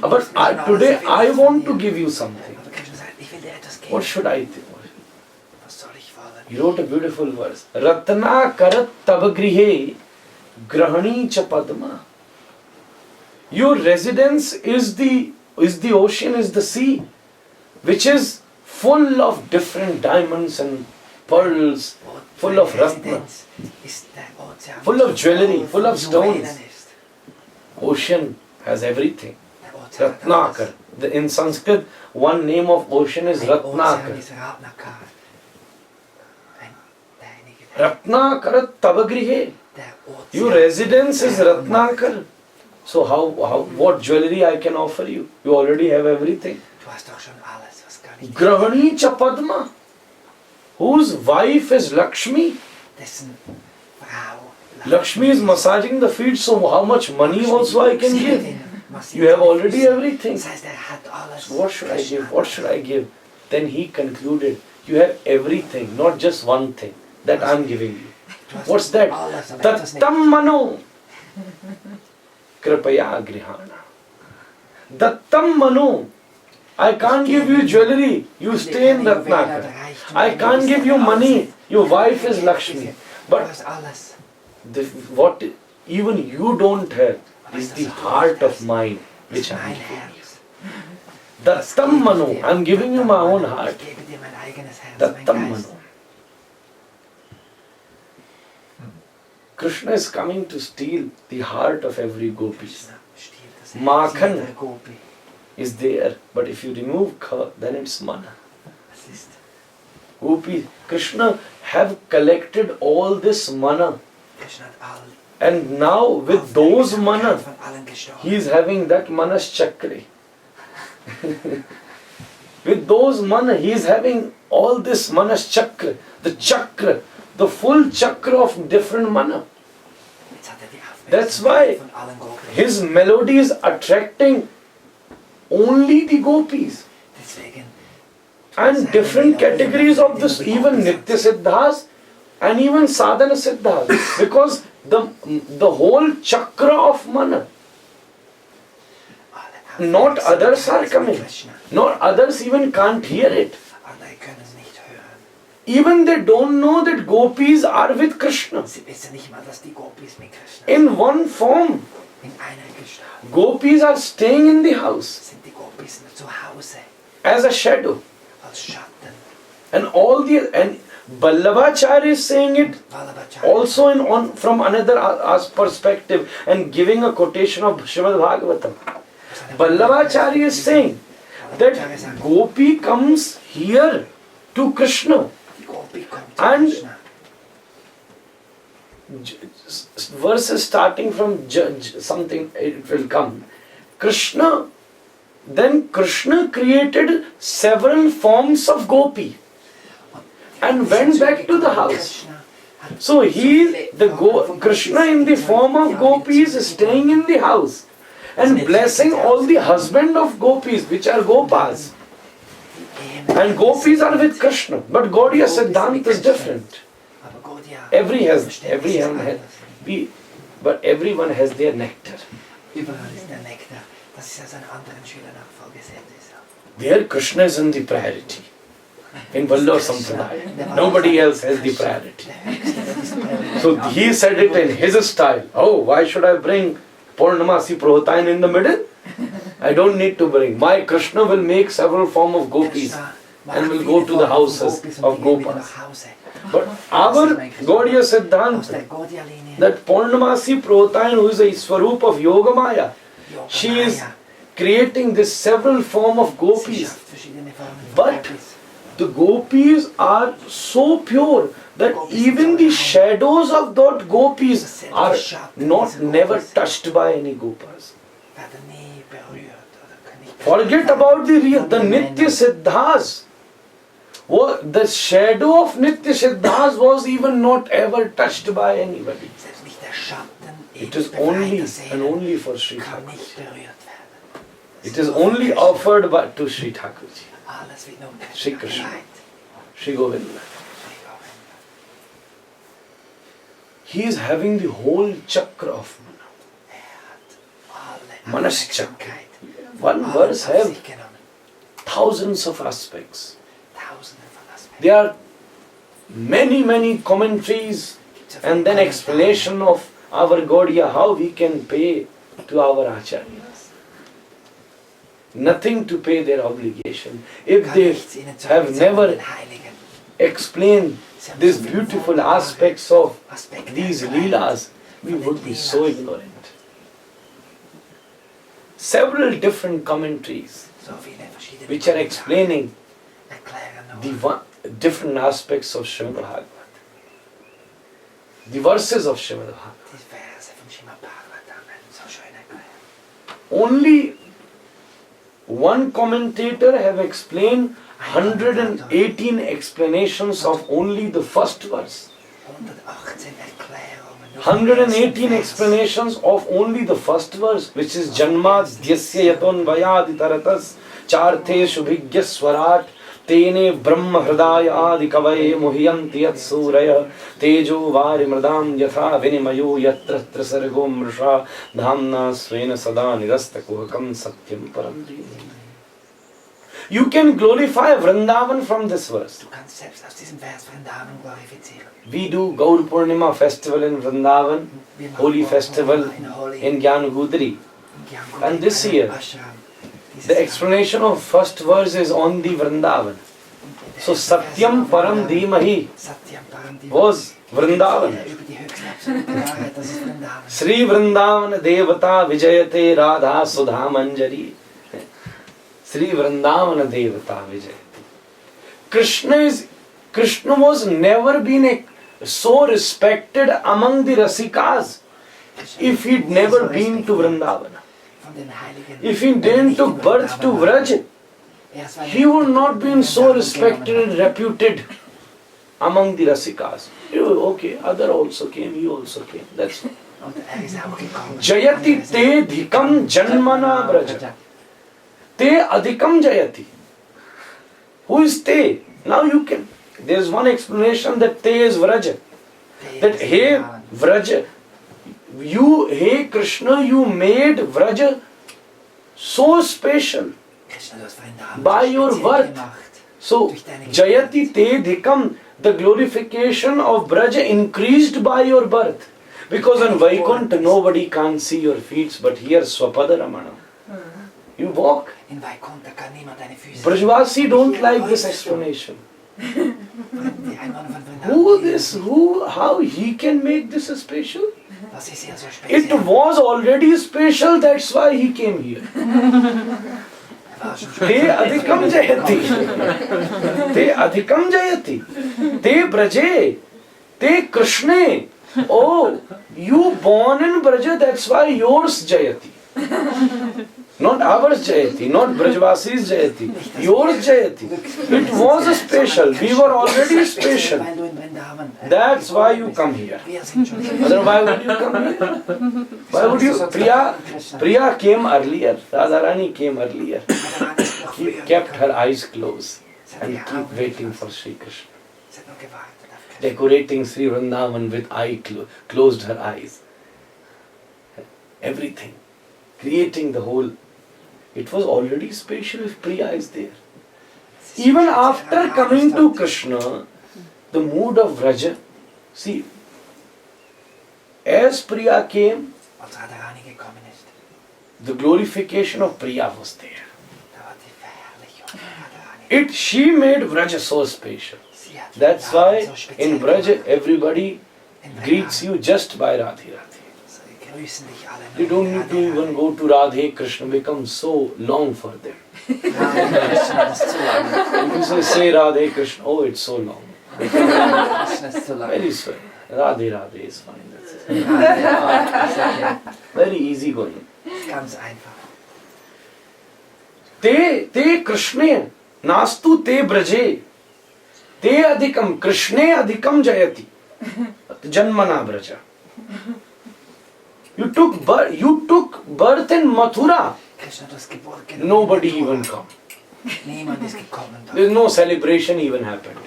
But today I want to give you something. Aber Krishna sagt, ich will dir etwas geben. What should I do? Was soll ich fordern? He wrote a beautiful verse. Ratna karat tabagrihe grahani cha padma. Your residence is the ocean, is the sea, which is full of different diamonds and pearls, full of ratna, Residenz ist der Ozean, full of jewelry, full of stones. Juwelen ist. Ocean has everything. Der Ozean hat Ratnakar. alles. In Sanskrit, one name of ocean is Der Ozean Ratnakar. ist Ratnakar. Derjenige, Ratnakar Tabagrihe. der Ozean. Your residence is Ratnakar. So what jewelry I can offer you? You already have everything. Du hast doch schon alles, was kann ich dir? Grahani cha Padma, whose wife is Lakshmi. Dessen Frau. Lakshmi is massaging the feet, so how much money also I can give? You have already everything. Das heißt, hat alles. So what should I give? What should I give? Then he concluded, you have everything, not just one thing that I am giving you. Du hast What's that? alles, aber etwas nicht. Dattam mano kripaya grihana. Dattam mano. I can't give you jewelry. You stay in Ratnakar. I can't give you money. Your wife is Lakshmi. Du But hast alles. what even you don't have is the heart of mine, which I Mein am. Herz. Dattam mano. I am giving you my own heart. Ich gebe dir mein eigenes Herz, mein Dattam Geist. mano. Krishna is coming to steal the heart of every gopi. Krishna stiehlt das Herz Makhan. jeder Gopi. is there, but if you remove ka, then it's mana. Es ist Gopi, Krishna have collected all this mana, Krishna hat all and now with those mana, von allen gestorben. he is having that manas chakra. With those mana, he is having all this manas chakra, the full chakra of different mana. Jetzt hat die That's why von allen Gopis. his melody is attracting only the gopis. Deswegen And different categories of this, even Nitya Siddhas and even Sadhana Siddhas. Because the whole chakra of mana, not others are coming. Not others even can't hear it. Andere können es nicht hören. Even they don't know that gopis are with Krishna. Sie wissen nicht mal, dass die Gopis mit Krishna In one form, in einer Gestalt gopis are staying in the house sind. Die Gopis zu Hause as a shadow. als Schatten. And Vallabhacharya is saying it Vallabhacharya also from another perspective and giving a quotation of Srimad Bhagavatam. Vallabhacharya is saying that Gopi comes here to Krishna, die Gopi kommt zu and Krishna. verses starting from something, it will come. Then Krishna created several forms of Gopi and went back to the house. So Krishna in the form of gopis is staying in the house and blessing all the husband of gopis, which are gopas. And gopis are with Krishna. But Gaudiya Siddhanta is different. But everyone has their nectar. Überall ist der Nektar. Das ist aus einer anderen Schülernachfolge sehr. There Krishna is in the priority. In Vallabh Sampradaya, nobody else has the priority. So he said it in his style. Oh, why should I bring Purnamasi Prohotain in the middle? I don't need to bring. My Krishna will make several forms of gopis and will go to the houses of gopas. But our Gaudiya Siddhanta, that Purnamasi Prohotain, who is a Swarup of Yogamaya, she is creating this several form of gopis. But the gopis are so pure that even the shadows of those gopis are never touched by any gopas. Forget about the Nitya Siddhas. The shadow of Nitya Siddhas was even not ever touched by anybody. It is only and only for Sri Thakurji. It is only offered to Sri Thakurji, Sri Krishna, Sri Govinda. He is having the whole chakra of mana. Manas chakra. One verse has thousands of aspects. There are many commentaries and then explanation of our Gaudiya, how we can pay to our Acharyas. Nothing to pay their obligation. If they have never explained these beautiful aspects of these Leelas, we would be so ignorant. Several different commentaries which are explaining the different aspects of Srimad Bhagavatam. The verses of Srimad Bhagavatam. Only one commentator have explained 118 explanations of only the first verse. 118 explanations of only the first verse, which is Janmad Dhyasya Yaton Vayadi Taratas Charte Shubhigya Swarat Tene Brahma Hridaya Adi Kavaye Muhyanti Yat Suraya Tejo Vari Mradam Yatha Vinimayo Yatra Trasargo Mrisha Dhamna Svena Sada Nirasta Kuhakam Satyam Param. You can glorify Vrindavan from this verse. We do Gaur Purnima festival in Vrindavan, holy festival in Gyanagudri. And this year, the explanation of first verse is on the Vrindavan. So Satyam Param Dhimahi was Vrindavan. Sri Vrindavan Devata Vijayate Radha Sudha Manjari. Sri Vrindavana Devata Vijayati. Krishna was never been so respected among the Rasikas if he'd never been to Vrindavana. If he didn't took birth to Vraj, he would not been so respected and reputed among the Rasikas. Okay, other also came, he also came. That's all. Jayati te dhikam janmana braja. Te adhikam jayati. Who is te? Now you can. There is one explanation that te is Vraja. That hey Vraja, you, hey Krishna, you made Vraja so special by your birth. So Jayati te dhikam, the glorification of Braja increased by your birth. Because on Vaikuntha nobody can't see your feet, but here Swapada Ramana. You walk. Brajvasi don't like this explanation. How he can make this special? It was already special, that's why he came here. Te adhikam jayati. Te adhikam jayati. Te braje. Te Krishne. Oh, you born in Braja, that's why yours jayati. Not ours jayati, not Brajvasi's jayati. Yours jayati. It was a special. We were already special. That's why you come here. Otherwise, why would you come here? Why would you? Priya came earlier. Radharani came earlier. She kept her eyes closed and keep waiting for Sri Krishna. Decorating Sri Vrindavan with closed her eyes. Everything. Creating the whole. It was already special if Priya is there. Even after coming to Krishna, the mood of Vraja, see, as Priya came, the glorification of Priya was there. She made Vraja so special. That's why in Vraja everybody greets you just by Radhe Radhe. You don't need to even go to Radhe, Krishna becomes so long for them. If you say Radhe Krishna, oh it's so long. Very sweet. Radhe Radhe is fine. That's it. Very easy going. Te Krishne nastu te braje. Te adhikam Krishne adhikam jayati. Janmana braja. You took birth in Mathura. Nobody even come. There is no celebration even happened.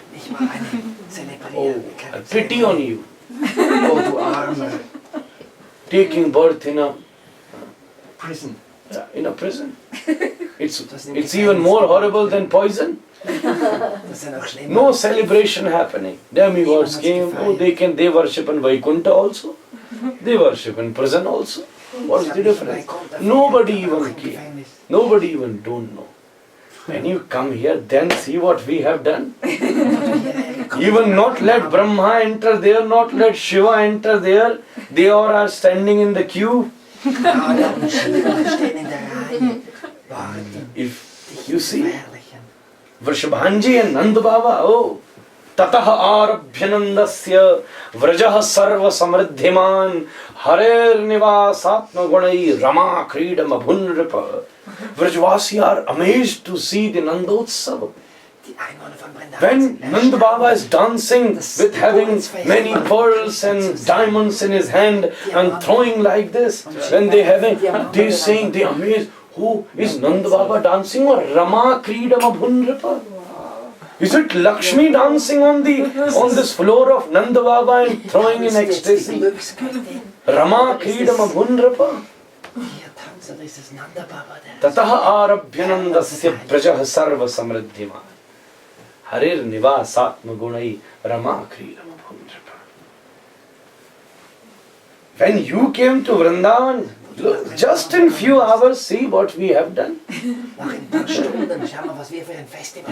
Oh, pity on you. Oh, to arm. Taking birth in a prison. In a prison. It's even more horrible than poison. No celebration happening. Demigods came. Oh, they worship in Vaikuntha also. They worship in prison also. What's the difference? Nobody even came. Nobody even don't know. When you come here, then see what we have done. Even not let Brahma enter there, not let Shiva enter there. They all are standing in the queue. If you see, Vrishabhanji and Nand Baba, oh, Tataha Arabhyanandasya Vrajaha Sarva Samriddhiman Harer Nivasatma Gunai Rama Kridam Abhunripa. Vrajvasi are amazed to see the Nandotsav. When Nand Baba is dancing with having many pearls and diamonds in his hand and throwing like this, when they saying they amazed, who is Nand Baba dancing or Rama Kridam Abhunripa? Is it Lakshmi dancing on this floor of Nanda Baba and throwing in ecstasy? Rama Kridam Abhunripa. Tataha Arabhyanandasya Brajaha Sarva Samriddhima Harir Nivasatma Gunai Rama Kridam Abhunripa. When you came to Vrindavan, look, just in few hours, see what we have done.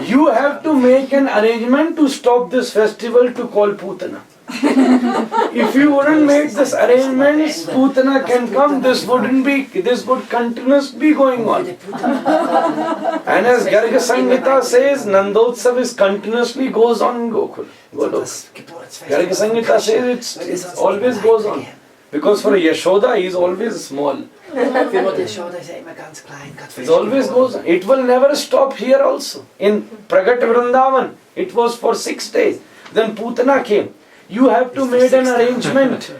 You have to make an arrangement to stop this festival to call Putana. If you wouldn't make this arrangements, Putana can come, this would continuously be going on. And as Garga Samhita says, Nandotsav is continuously goes on in Gokul. Garga Samhita says it always goes on. Because for Yashoda, he is always small. It always goes on. It will never stop here also. In Pragat Vrindavan, it was for 6 days. Then Putana came. You have to make an arrangement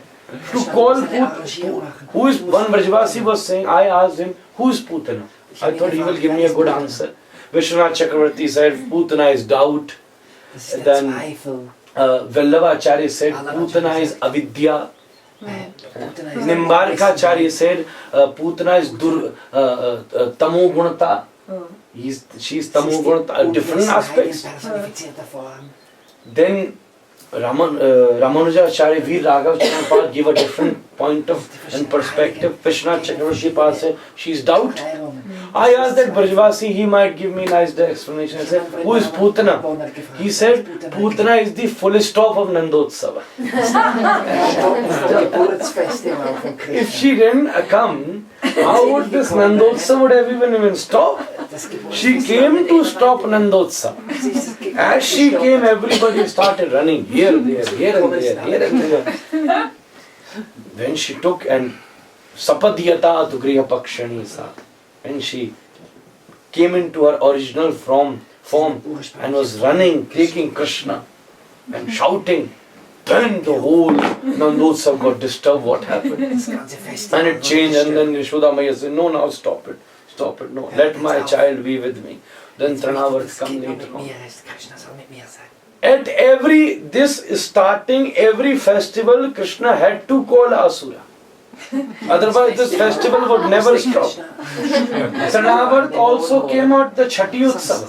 to call who is one Vrajvasi was saying, I asked him, who is Putana? I thought he will give me a good answer. Vishwanath Chakravarti said, Putana is doubt. Then Vallabha Acharya said, Putana is avidya. Nimbarkacharya said, Putana is tamo gunata. She is tamo gunata, different aspects. Then Ramanujacharya Veer Raghav Chanapal give a different point of and perspective. Vishwanath Chakravarti Pal said, she is doubt. I asked that Brajvasi, he might give me a nice explanation. I said, who is Putana? He said, Putana is the full stop of Nandotsava. If she didn't come, how would this Nandotsava would have even stopped? She came to stop Nandotsava. As she came, everybody started running here, there, here and there, here and there. Then she took and Sapadhyata tu Griha Pakshani sa. And she came into her original form and was running, taking Krishna and shouting. Then the whole Nandotsav got disturbed. What happened? And it changed, and then Yashoda Maya said, no, now stop it. Stop it, no. Let my child be with me. Then Tranavarth come later on. At every festival, Krishna had to call Asura. Otherwise this festival would never stop. Tranavarth also came out the Chhati Utsav.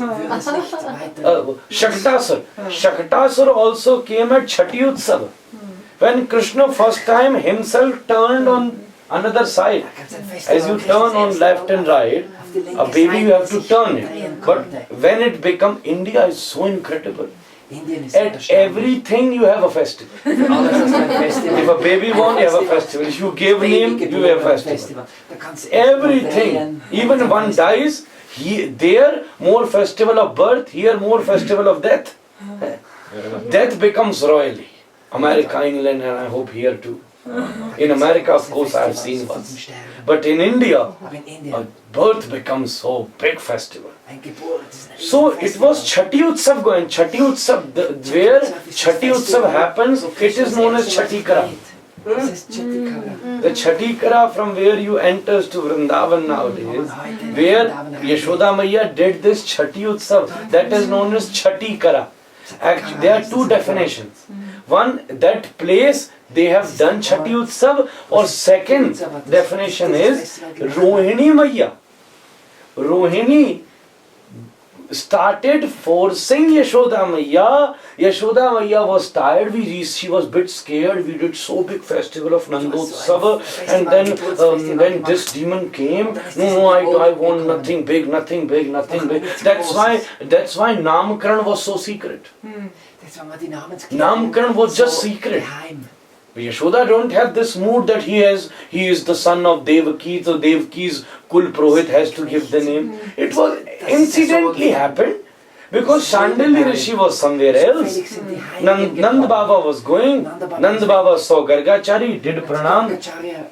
Shaktasur also came at Chhati Utsav. When Krishna first time himself turned on another side. As you turn on left and right, a baby you have to turn it. But when it becomes, India is so incredible. At everything you have a festival. If a baby born, you have a festival. If you give name, you have a festival. Everything. Even one dies, there more festival of birth, here more festival of death. Death becomes royally. America, England, and I hope here too. In America, of course, I have seen one. But in India, birth becomes so big festival. So it was Chhati Utsav going. Chhati Utsav, where Chhati Utsav happens, it is known as Chhatikara. The Chhatikara from where you enters to Vrindavan nowadays, where Yashoda Maya did this Chhati Utsav, that is known as Chhatikara. Actually, there are two definitions. One, that place they have done Chhati Utsav, or second definition is Rohini Maya. Rohini started forcing Yashoda Maya. Yashoda Maya was tired, she was a bit scared, we did so big festival of Nandotsav, and then when this demon came, no, I want nothing big. That's why Namkaran was so secret. Namkaran was just secret. Yashoda don't have this mood that he is the son of Devaki, so Devaki's Kul Purohit has to give the name. It was incidentally happened because Shandilya Rishi was somewhere else. Nand Baba was going. Nand Baba saw Gargachari, did pranam.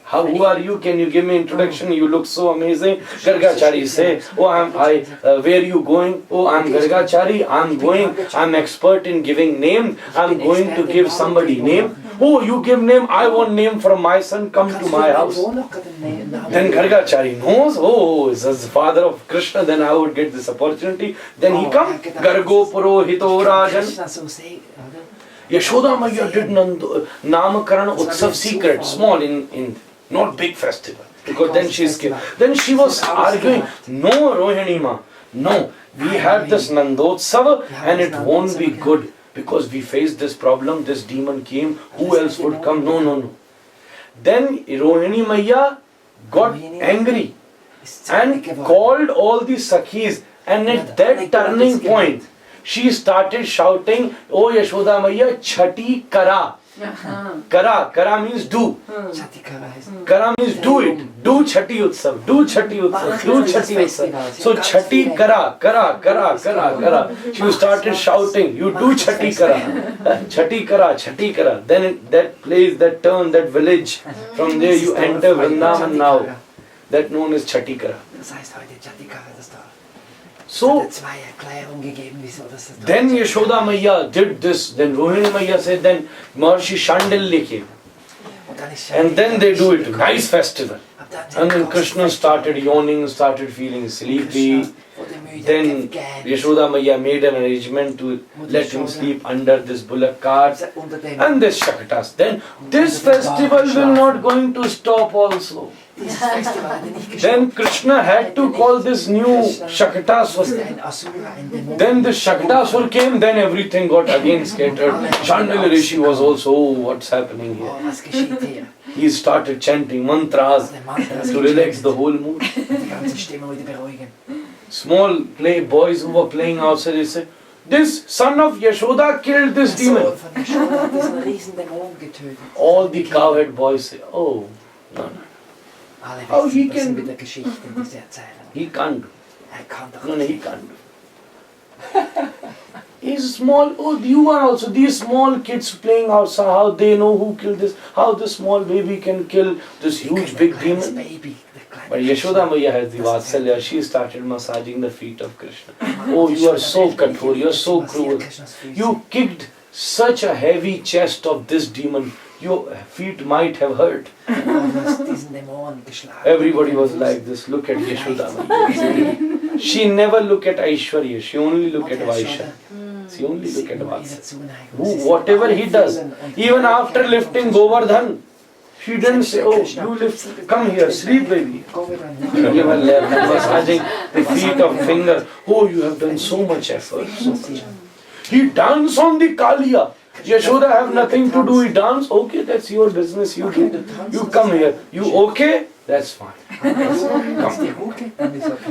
Who are you? Can you give me introduction? You look so amazing. Gargachari say, where are you going? Oh, I'm Gargachari. I'm going. I'm expert in giving name. I'm going to give somebody name. Oh, you give name, I want name from my son, come to my house. Then Gargachari knows, oh, this is the father of Krishna, then I would get this opportunity. Then he comes, Gargo Purohito Rajan. Yashoda Maya did Namakaran Utsav secret, small in not big festival. Because then she is scared. Then she was arguing, no Rohini Ma, no, we had this Nandotsav and it won't be good. Because we faced this problem, this demon came, who else would come? No. Then Rohini Maya got angry and called all the Sakhis, and at that turning point, she started shouting, oh Yashoda Maya, Chhati Kara. Kara means do. Chatikara heißt. Kara means do it. Do Chhati Utsav. Do Chhati Utsav. Do Chhati Utsav. So Chhati Kara. She started shouting, you do Chhati Kara. Chhati Kara. Then that place, that town, that village, from there you enter Vrindavan now. That known as Chhati Kara. Das heißt heute Chatikara, das Dorf. So, Zwei Erklärungen gegeben, wieso das Dorf. then Yashoda Maiya did this. Then Rohini Maiya said, then Maharshi Shandilya came. And then they do it. Nice festival. And then Krishna started yawning, started feeling sleepy. Then Yashoda Maiya made an arrangement to let him sleep under this bullock cart and this Shakatas. Then this festival will not going to stop also. Then Krishna had to call this new Shakatasur. Then the Shakatasur came, then everything got again scattered. Chandala Rishi was also, oh, what's happening here? He started chanting mantras to relax the whole mood. Small boys who were playing outside, they said, this son of Yashoda killed this demon. All the cowhead boys say, oh, no. How he can do? He can't do. No, he can't do. He's small. Oh, you are also. These small kids playing outside, how they know who killed this? How the small baby can kill this huge big demon? But Yashoda Maiya has the Vatsalya. She started massaging the feet of Krishna. Oh, you are so kathor, you are so cruel. You kicked such a heavy chest of this demon. Your feet might have hurt. Everybody was like this. Look at Yashoda Maiya. She never looked at Aishwarya. She only looked at Vaishya. She only looked at Vatsalya. Whatever he does, even after lifting Govardhan, she didn't say, oh, you lift, come here, sleep baby. Give her left, massaging the feet of finger. Oh, you have done so much effort. So much. He danced on the Kaliya. Yashoda have nothing to do. He dance. Okay, that's your business. You do. You come here. You okay? That's fine.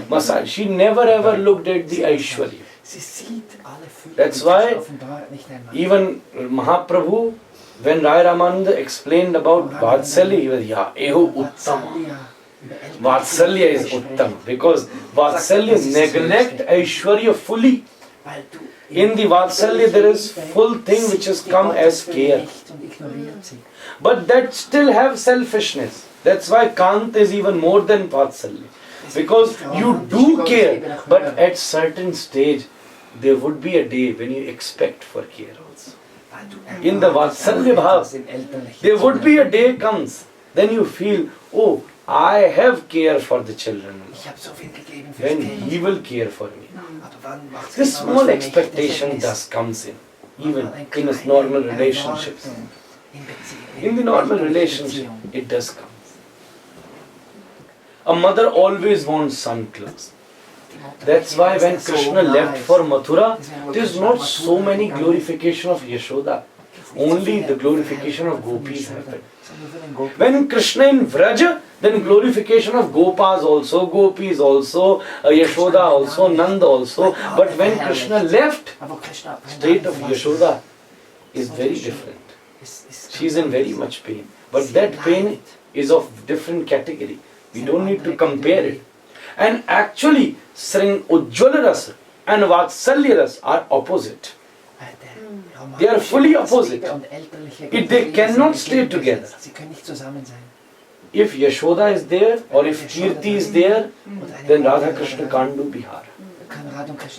Massage. She never ever looked at the Aishwarya. That's why even Mahaprabhu, when Rai Ramananda explained about Vatsalya, he was, yeah, eho uttama. Vatsalya is uttama. Because Vatsalya neglect Aishwarya fully. In the Vatsalya there is full thing which has come as care. But that still have selfishness. That's why Kant is even more than Vatsalya. Because you do care, but at certain stage there would be a day when you expect for care also. In the Vatsalya Bhav, there would be a day comes, then you feel, oh, I have care for the children. Then he will care for me. This small expectation thus comes in, even in a normal relationships. In the normal relationship, it does come. A mother always wants son close. That's why when Krishna left for Mathura, there is not so many glorification of Yashoda. Only the glorification of gopis happened. When Krishna in Vraja, then glorification of Gopas also, Gopis also, Yashoda also, Nanda also. But when Krishna left, state of Yashoda is very different. She is in very much pain. But that pain is of different category. We don't need to compare it. And actually, Sring Ujjwala Rasa and Vatsalya Rasa are opposite. They are fully opposite. They cannot stay together. If Yashoda is there or if Kirti is there, then Radha Krishna can't do Bihar.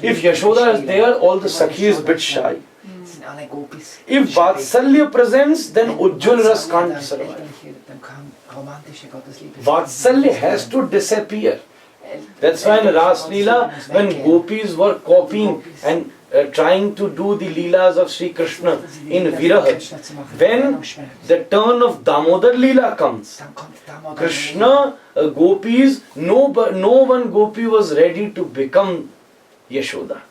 If Yashoda is there, all the Sakhi is bit shy. If Vatsalya presents, then Ujjwala Rasa can't survive. Vatsalya has to disappear. That's why in Ras Leela, when gopis were copying and trying to do the Leelas of Sri Krishna in Viraha, when the turn of Damodar Leela comes, Krishna, gopis, no one gopi was ready to become Yashoda.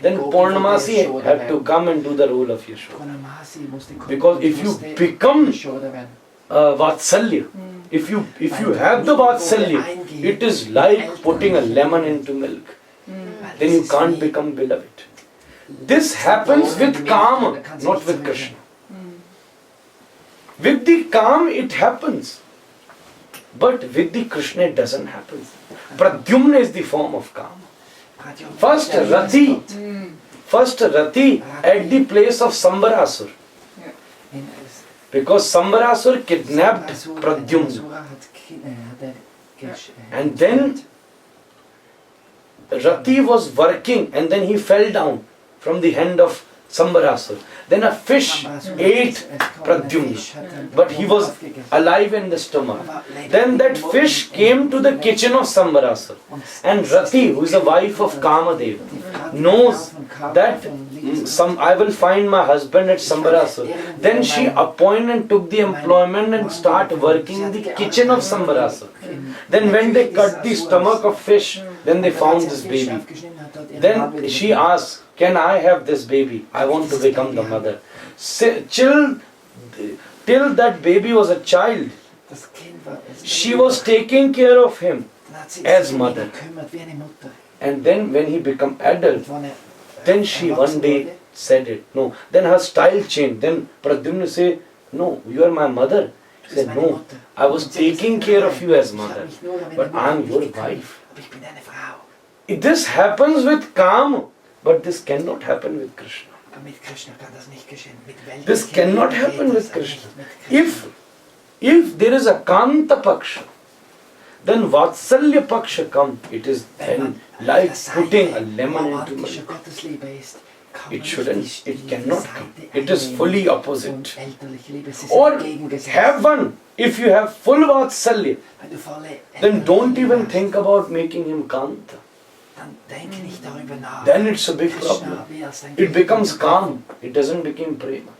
Then Purnamasi had to come and do the role of Yashoda. Because if you become Vatsalya, if you have the Vatsalya, it is like putting a lemon into milk. Then you can't become beloved. This happens with Kama, not with Krishna. With the Kam it happens. But with the Krishna it doesn't happen. Pradyumna is the form of Kam. First Rati at the place of Sambarasur. Because Sambarasur kidnapped Pradyumna. And then Rati was working and then he fell down from the hand of Sambarasur. Then a fish ate Pradyumna, but he was alive in the stomach. Then that fish came to the kitchen of Sambarasur. And Rati, who is the wife of Kamadeva, knows that I will find my husband at Sambarasur. Then she appointed and took the employment and started working in the kitchen of Sambarasur. Then when they cut the stomach of fish, then they found this baby. Then she asked, can I have this baby? I want to become the mother. Till that baby was a child, she was taking care of him as mother. And then when he became adult, then she one day said it. No. Then her style changed. Then Pradyumna said, no, you are my mother. She said, no, I was taking care of you as mother, but I am your wife. This happens with Kam, but this cannot happen with Krishna. This cannot happen with Krishna. If there is a Kanta Paksha, then Vatsalya Paksha comes. It is then like putting a lemon into milk. It cannot come. It is fully opposite. Or have one. If you have full Vatsalya, then don't even think about making him Kanta. Then it's a big problem. It becomes calm. It doesn't become prema.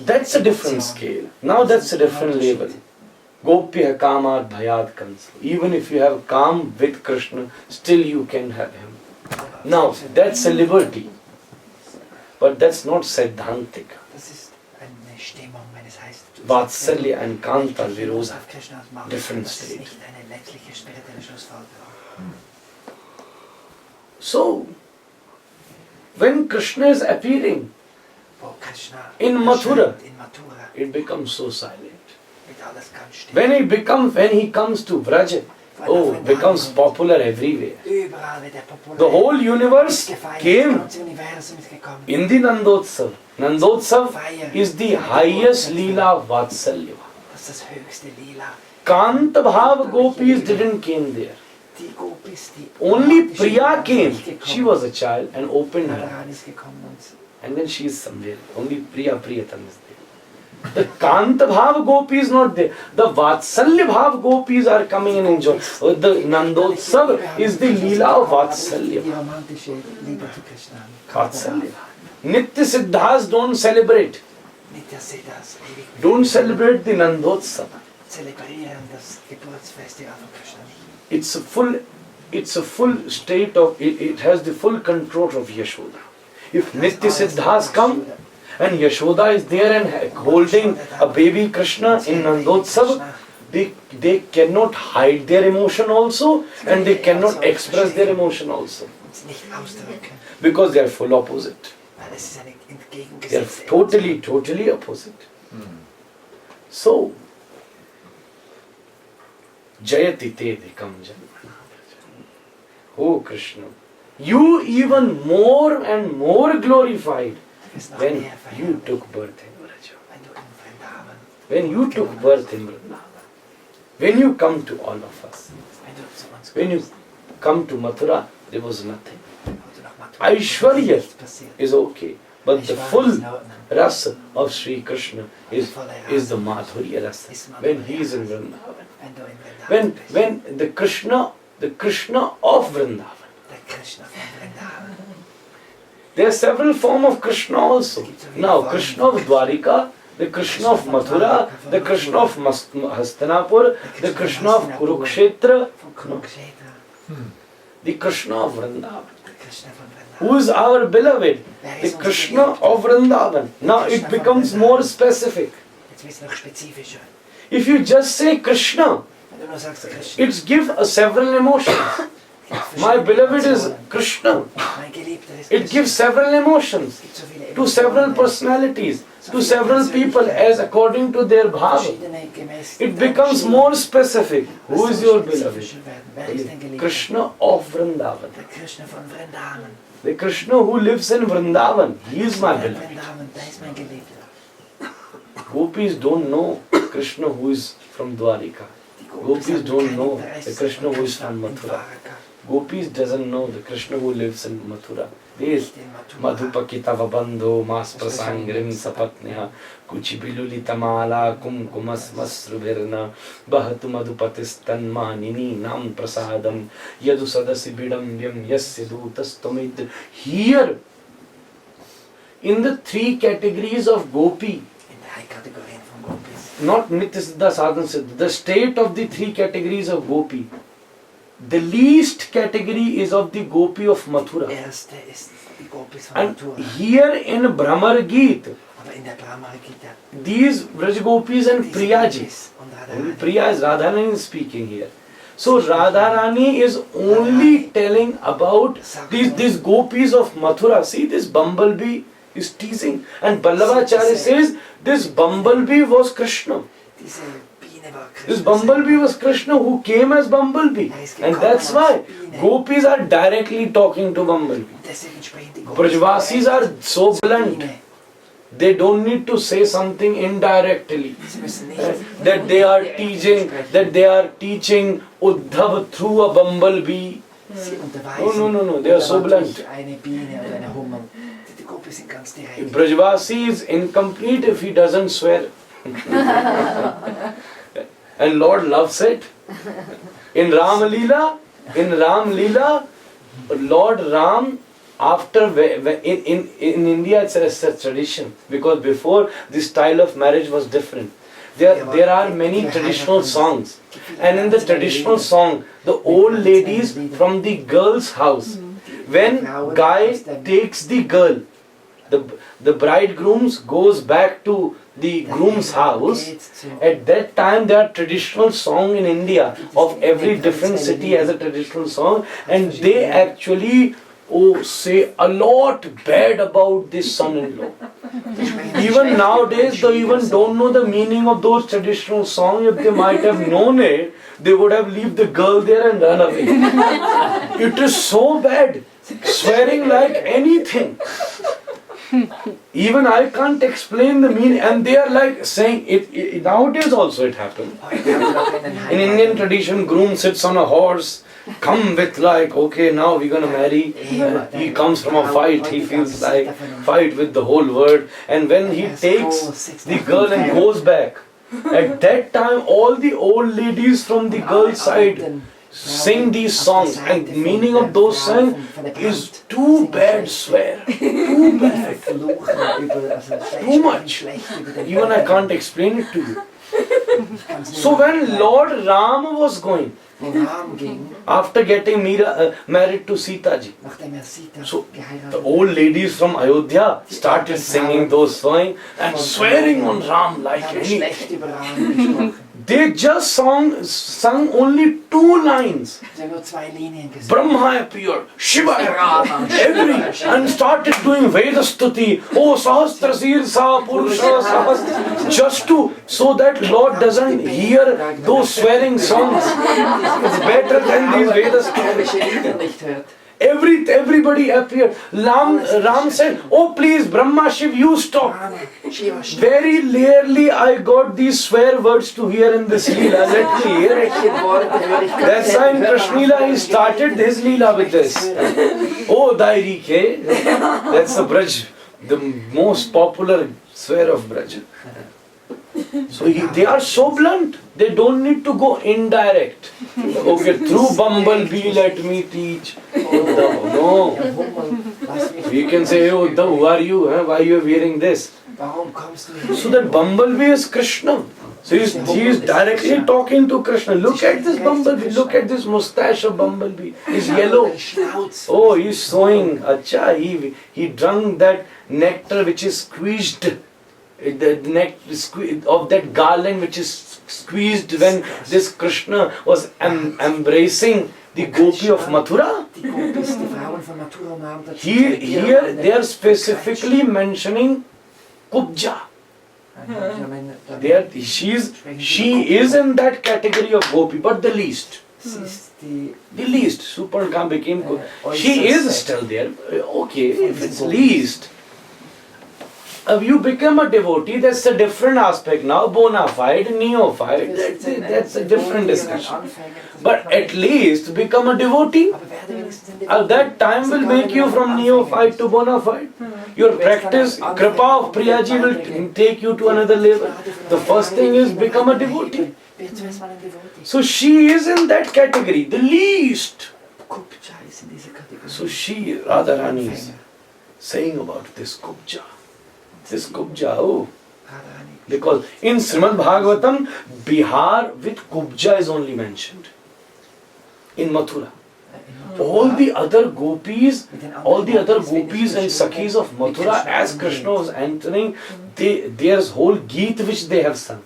That's a different scale. Now that's a different level. Gopya kamad bhayad kansa. Even if you have calm with Krishna, still you can have him. Now that's a liberty. But that's not Siddhantika. Vatsalya and Kanta Viroda. Different state. So, when Krishna is appearing in Mathura, it becomes so silent. When he comes to Vraja, it becomes popular everywhere. The whole universe came in the Nandotsav. Nandotsav is the highest Leela of Vatsalya. Kanta Bhav Gopis didn't came there. Only Priya came. She was a child and opened her eyes. And then she is somewhere. Only Priyatam is there. The Kanta Bhav Gopi is not there. The Vatsalya Bhav Gopis are coming and enjoying. The Nandotsav is the Leela of Vatsalya. Vatsalya. Nitya Siddhas don't celebrate. Don't celebrate the Nandotsav. It's a full state of, it has the full control of Yashoda. If Nitya Siddhas come and Yashoda is there and holding a baby Krishna in Nandotsav, they cannot hide their emotion also and they cannot express their emotion also. Because they are full opposite. They are totally opposite. So, Jayati te dikam janmana. Oh Krishna, you even more and more glorified when you took birth in Vraja. When you took birth in Vrindavan. When you come to all of us. When you come to Mathura, there was nothing. Aishwarya is okay. But the full rasa of Sri Krishna is the Madhurya rasa. When he is in Vrindavan. When the Krishna of Vrindavan. There are several forms of Krishna also. Now Krishna of Dwarika, the Krishna of Mathura, the Krishna of Hastinapur, the Krishna of Kurukshetra, the Krishna of Vrindavan. Who is our beloved? The Krishna of Vrindavan. Now it becomes more specific. If you just say Krishna, it gives several emotions. My beloved is Krishna. Mein Geliebter ist It Krishna. gives several emotions Es gibt so viele to several Emotionen, personalities, to several people as according to their bhava. verschiedene gemäß It der becomes Stimmung. more specific. Who is your beloved? Spezifischer werden. Wer ist dein Geliebter? Krishna of Vrindavan. Der Krishna von Vrindavan. The Krishna who lives in Vrindavan. He is my Der beloved. Vrindavan, der ist mein Geliebter. Gopis don't know Krishna who is from Dwarika. Die Gopis haben don't kein know Interesse the Krishna an who is Krishna from in Mathura. Dwaraka. Gopis doesn't know the Krishna who lives in Mathura. This Nicht in Mathura. Madhupakitava bandho mas prasangrim sapatnya kuchibilulita mala kumkumas masrubirna bahatu madhupatistan manini nam prasadam yadu sadasi bidambyam yasya dutastamid. Here, in the three categories of gopi, In drei Kategorien von Gopis. not Nityasiddha Sadhana Siddha, the state of the three categories of gopi, the least category is of the gopi of Mathura. Erste ist die Gopis von And Mathura. here in Bhramar Geet, Aber in der Brahmar Gita, these Vraj Gopis and diese Priyaji, Gopis und only Radharani, Priya is Radharani is speaking here. So Radharani is only telling about these gopis of Mathura. See, this bumblebee is teasing, and Ballavacharya says this bumblebee was Krishna. diese Biene war This Krishna. bumblebee was Krishna who came as bumblebee, and that's why gopis are directly talking to bumblebee. Deswegen sprechen die Gopis Brajvasis are so zur blunt. Biene. They don't need to say something indirectly. Sie müssen nicht That they are teaching Uddhav through a bumblebee. Sie unterweisen. No, they are so oder blunt. durch eine Biene oder eine Hummel. Die Gopis sind ganz direkt. Brajvasi is incomplete if he doesn't swear. And Lord loves it. In Ram Leela, Lord Ram, after in India it's a tradition, because before this style of marriage was different. There are many traditional songs, and in the traditional song, the old ladies from the girl's house, when guy takes the girl, the bridegrooms goes back to the groom's house. At that time there are traditional song in India of every different city has a traditional song, and they actually say a lot bad about this son-in-law. Even nowadays they even don't know the meaning of those traditional songs. If they might have known it, they would have left the girl there and run away. It is so bad, swearing like anything. Even I can't explain the meaning, and they are like saying it nowadays also it happens. In Indian tradition, groom sits on a horse, come with like, okay, now we're gonna marry. He comes from a fight, he feels like fight with the whole world, and when he takes the girl and goes back, at that time all the old ladies from the girl's side sing these songs, and meaning of those songs is too bad swear, too bad, too much. Even I can't explain it to you. So when Lord Ram was going, after getting married to Sita ji, so the old ladies from Ayodhya started singing those songs and swearing on Ram like anything. They just sung only 2 lines. Brahma appeared, Shiva appeared, and started doing Vedastuti. Oh, Sahasra Sirsa Purusha Sahasra. Just so that Lord doesn't hear those swearing songs. It's better than these Vedastuti. Everybody appeared. Ram said, oh please Brahma, Shiv, you stop. Very rarely I got these swear words to hear in this Leela. Let me hear it. That's why in Krishna Leela he started his Leela with this. Oh Dairi Ke. That's the Braj, the most popular swear of Braj. So they are so blunt. They don't need to go indirect. Okay, through bumblebee let me teach. No. We can say, oh, who are you? Why you are wearing this? So that bumblebee is Krishna. So he is directly talking to Krishna. Look at this bumblebee. Look at this mustache of bumblebee. It's yellow. Oh, he's showing. Acha, he drank that nectar which is squeezed. The neck of that garland which is squeezed when this Krishna was embracing the gopi of Mathura. Here they are specifically mentioning Kubja. She is in that category of gopi, but the least. The least. Superga became she is still there. Okay, if it's least. You become a devotee, that's a different aspect now. Bona fide, neophyte, that's a different discussion. But at least become a devotee. That time will make you from neophyte to bona fide. Your practice, Kripa of Priyaji will take you to another level. The first thing is become a devotee. So she is in that category, the least. So she, Radharani, is saying about this Kubja. This Kubja, oh. Because in Srimad Bhagavatam, Bihar with Kubja is only mentioned. In Mathura. All the other gopis and Sakhis of Mathura, as Krishna was entering, there's whole Geet which they have sung.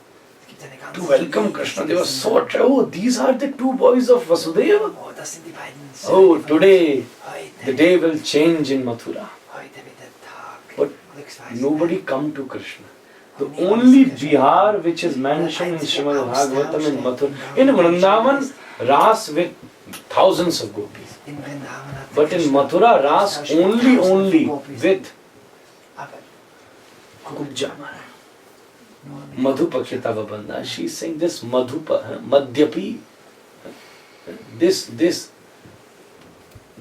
To welcome Krishna, they were so attracted. Oh, these are the two boys of Vasudeva. Oh, today the day will change in Mathura. But nobody come to Krishna. The only Bihar which is mentioned in Srimad Bhagavatam in Mathura, in Vrindavan, Ras with thousands of gopis. But in Mathura, Ras only with Kubja. Madhupa Kitava Bandha. She is saying this Madhupa, Madhyapi. This,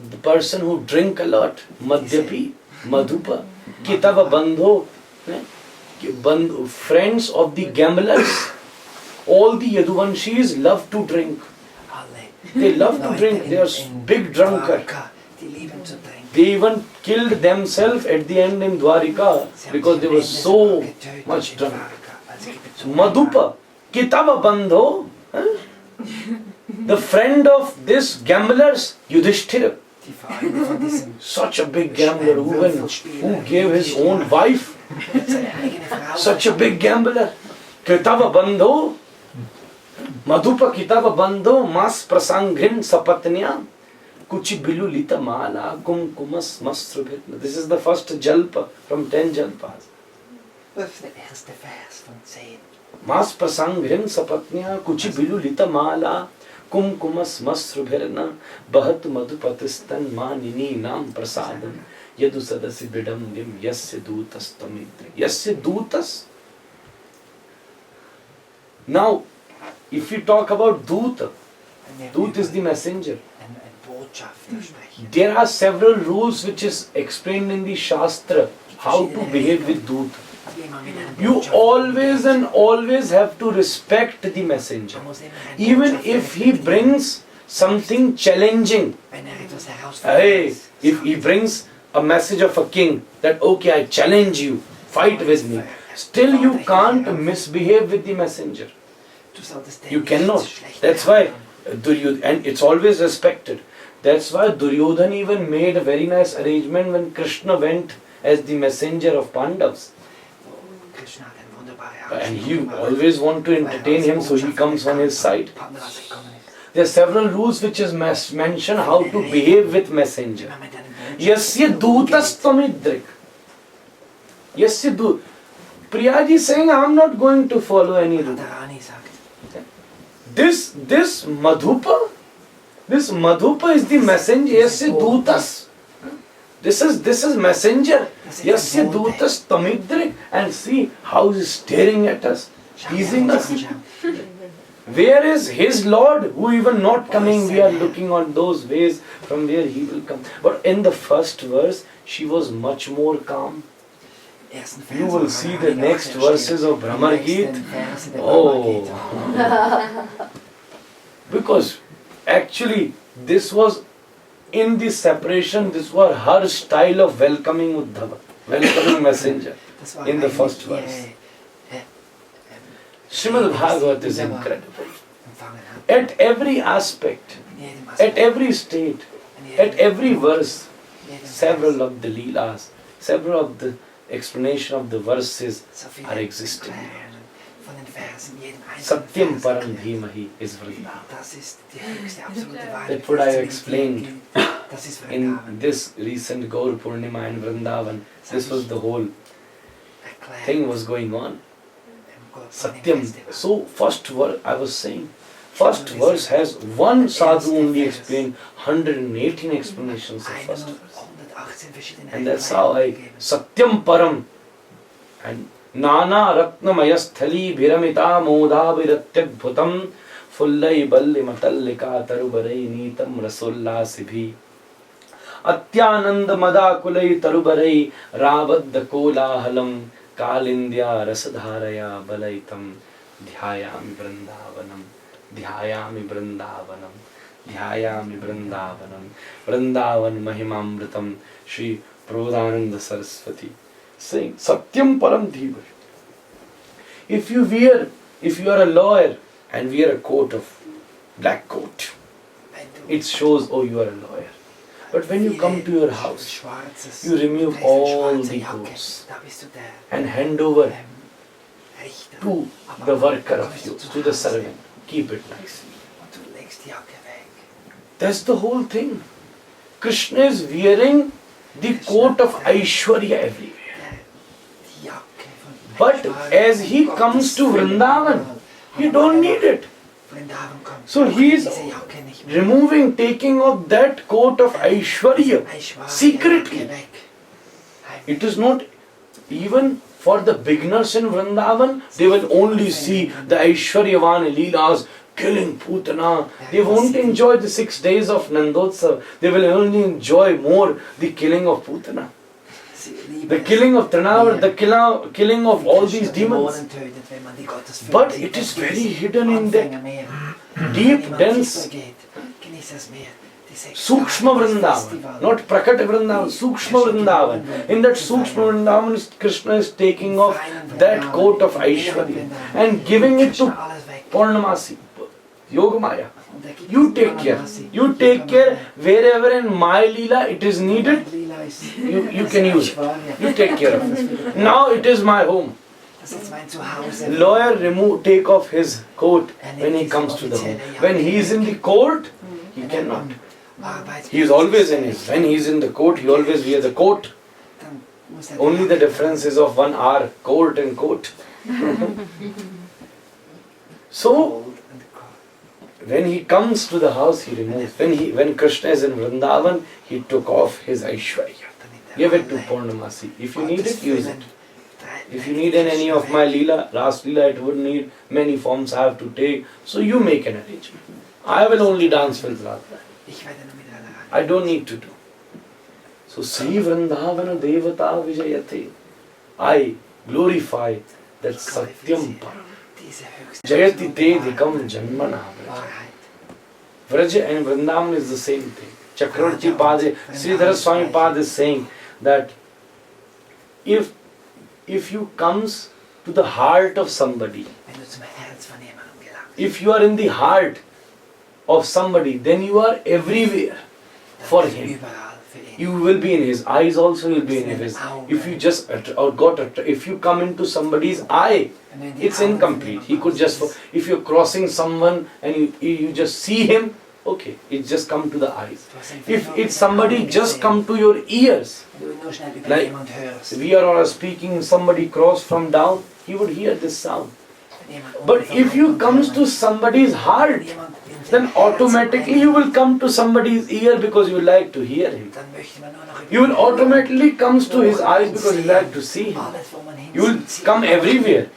the person who drink a lot, Madhyapi, Madhupa, Kitava Bandho, friends of the gamblers. All the Yaduvanshis love to drink. They love to drink. They are big drunkard. They even killed themselves at the end in Dwarika because they were so much drunk. So Madhupa, Kitava Bandho, the friend of this gamblers, Yudhishthira. Such a big gambler who gave his own wife. Such a big gambler. Kitava Bandho, Madhupa Kitava Bandho, Mas Prasangrin Sapatnya, Kuchi Bilu Lita Mala, Kumkumas Mastrubhitna. This is the first Jalpa from 10 Jalpas. Mas Prasangrin Sapatnya, Kuchi Bilu Lita Mala, Kumkumas Mastrubhirna, Bahat Madhupatistan Manini Nam Prasadam, Yadu Sadasi Bidam Nim, Yasya Dutas Tamidri. Yasya Dutas. Now, if we talk about Dut, Dut is the messenger. There are several rules which is explained in the Shastra how to behave with Dut. You always have to respect the messenger. Even if he brings something challenging. Hey, if he brings a message of a king that okay, I challenge you, fight with me. Still you can't misbehave with the messenger. You cannot. That's why Duryodhana, and it's always respected. That's why Duryodhana even made a very nice arrangement when Krishna went as the messenger of Pandavas. And you always want to entertain him, so he comes on his side. There are several rules which is mentioned how to behave with messenger. Yasya dutas tamidrik. Yasya du. Priyaji is saying, I am not going to follow any rule. This Madhupa is the messenger. Yasya dutas. This is messenger. Yasya dutas tamidrik. And see how he is staring at us, teasing us. Where is his Lord who even not coming? We are looking on those ways from where he will come. But in the first verse, she was much more calm. You will see the next verses of Brahmar Geet. Oh, because actually this was in the separation. This was her style of welcoming Uddhava, welcoming messenger in the first verse. Srimad Bhagavat is incredible. At every aspect, at every state, at every verse, several of the Leelas, several of the explanation of the verses are existing. Satyam Param Dhimahi is Vrindavan. That's what I explained Das ist in Vrindavan. this recent Gaur Purnima in Vrindavan, this was the whole Erklärt thing was going on. im Gaur Satyam. Festival. So first verse, I was saying, first verse has one sadhu only explained 118 explanations of first verse. 118 verschiedene And that's how I, Erklärungen gegeben. Satyam Param. And Nana Ratnamaya Sthali Bhiramita Modha Viratyadbhutam Fullai Balli Matallika Tarubarai Nitam Rasulla Sibhi Atyananda Madakulai Tarubarai Rabadda Kolahalam Kalindya Rasadharaya Balaitam Dhyayami Vrindavanam Dhyayami Vrindavanam Dhyayami Vrindavanam Vrindavan Mahimamritam Shri Prabodhananda Saraswati saying Satyam Param Dhiva. If you are a lawyer and wear a coat of black coat, it shows, oh, you are a lawyer. But when you come to your house, you remove all the coats and hand over to the worker of you, to the servant. Keep it nicely. That's the whole thing. Krishna is wearing the coat of Aishwarya everywhere. But as he comes to Vrindavan, he don't need it. So he is taking off that coat of Aishwarya secretly. It is not even for the beginners in Vrindavan. They will only see the Aishwaryavan Leelas, killing Putana. They won't enjoy the 6 days of Nandotsav. They will only enjoy more the killing of Putana, the killing of Trinavar, the killing of all these demons. But it is very hidden in that deep, dense Sukshma Vrindavan, not Prakata Vrindavan, Sukshma Vrindavan. In that Sukshma Vrindavan, Krishna is taking off that coat of Aishwarya and giving it to Purnamasi, Yogamaya. You take care. You take care wherever in my Leela it is needed, you can use it. You take care of it. Now it is my home. Lawyer take off his coat when he comes to the home. When he is in the court, he cannot. He is always in his. When he is in the court, he always wears the coat. Only the difference is of 1 hour, court and coat. So, when he comes to the house, he removes. When Krishna is in Vrindavan, he took off his Aishwarya. Give it to Purnamasi. If you need it, use it. If you need in any of my Leela, Ras Leela, it would need many forms I have to take. So you make an arrangement. I will only dance with Radha. I don't need to do. So Sri Vrindavana Devata Vijayate. I glorify that Satyam Param. Jayati te dhikam janmana. Vraja and Vrindavan is the same thing. Chakravarti Pade, Sridhara Swami Pad is saying that if you comes to the heart of somebody, if you are in the heart of somebody, then you are everywhere for him. You will be in his eyes also, you will be in his. If you just if you come into somebody's eye, it's incomplete. He could just, if you're crossing someone and you just see him, okay, it just come to the eyes. If somebody just come to your ears, like we are all speaking, somebody cross from down, he would hear this sound. But if you comes to somebody's heart, then automatically you will come to somebody's ear because you like to hear him. You will automatically comes to his eyes because you like to see him. You will come everywhere.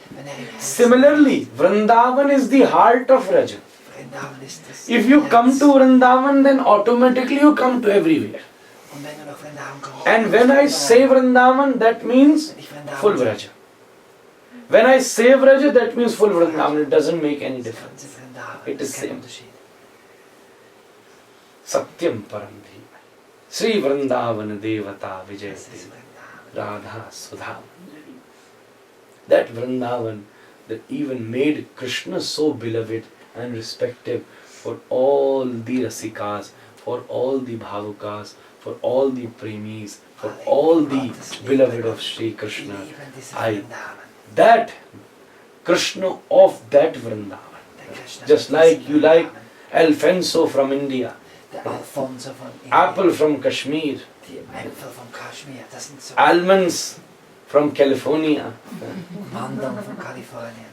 Similarly, Vrindavan is the heart of Raja. If you come to Vrindavan, then automatically you come to everywhere. And when I say Vrindavan, that means full Vraja. When I say Vraja, that means full Vrindavan. It doesn't make any difference. It is same. Satyam Param Dhiva. Sri Vrindavan Devata Vijayate Radha Sudha. That Vrindavan that even made Krishna so beloved and respected for all the Rasikas, for all the Bhavukas, for all the Premis, for all the beloved of Sri Krishna. That Krishna of that Vrindavan. Just like you like Alfonso from India. Der Alfonso von Indien. apple from Kashmir, Die Äpfel von Kaschmir, das sind so almonds from California. Mandeln von Kalifornien.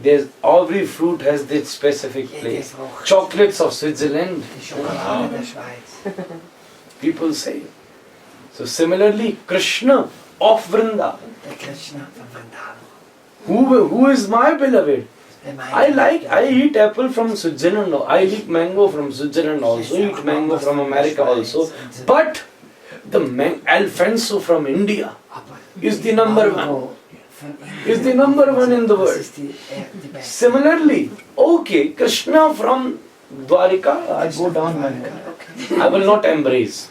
There's every fruit has its specific Jede place. Frucht. Chocolates of Switzerland, Die Schokolade der Schweiz. people say. So similarly, Krishna of Vrindavan. Der Krishna von Vrindavan. Who is my beloved? Der meine I eat apple from Switzerland. I eat mango from Switzerland also. Eat mango from America also. But the Alfonso from India Aber is the number one. Mango von Indien, Is the number one in the das world. ist die beste. Similarly, okay, Krishna from Dwarika, I go down my head. Okay. I will not embrace.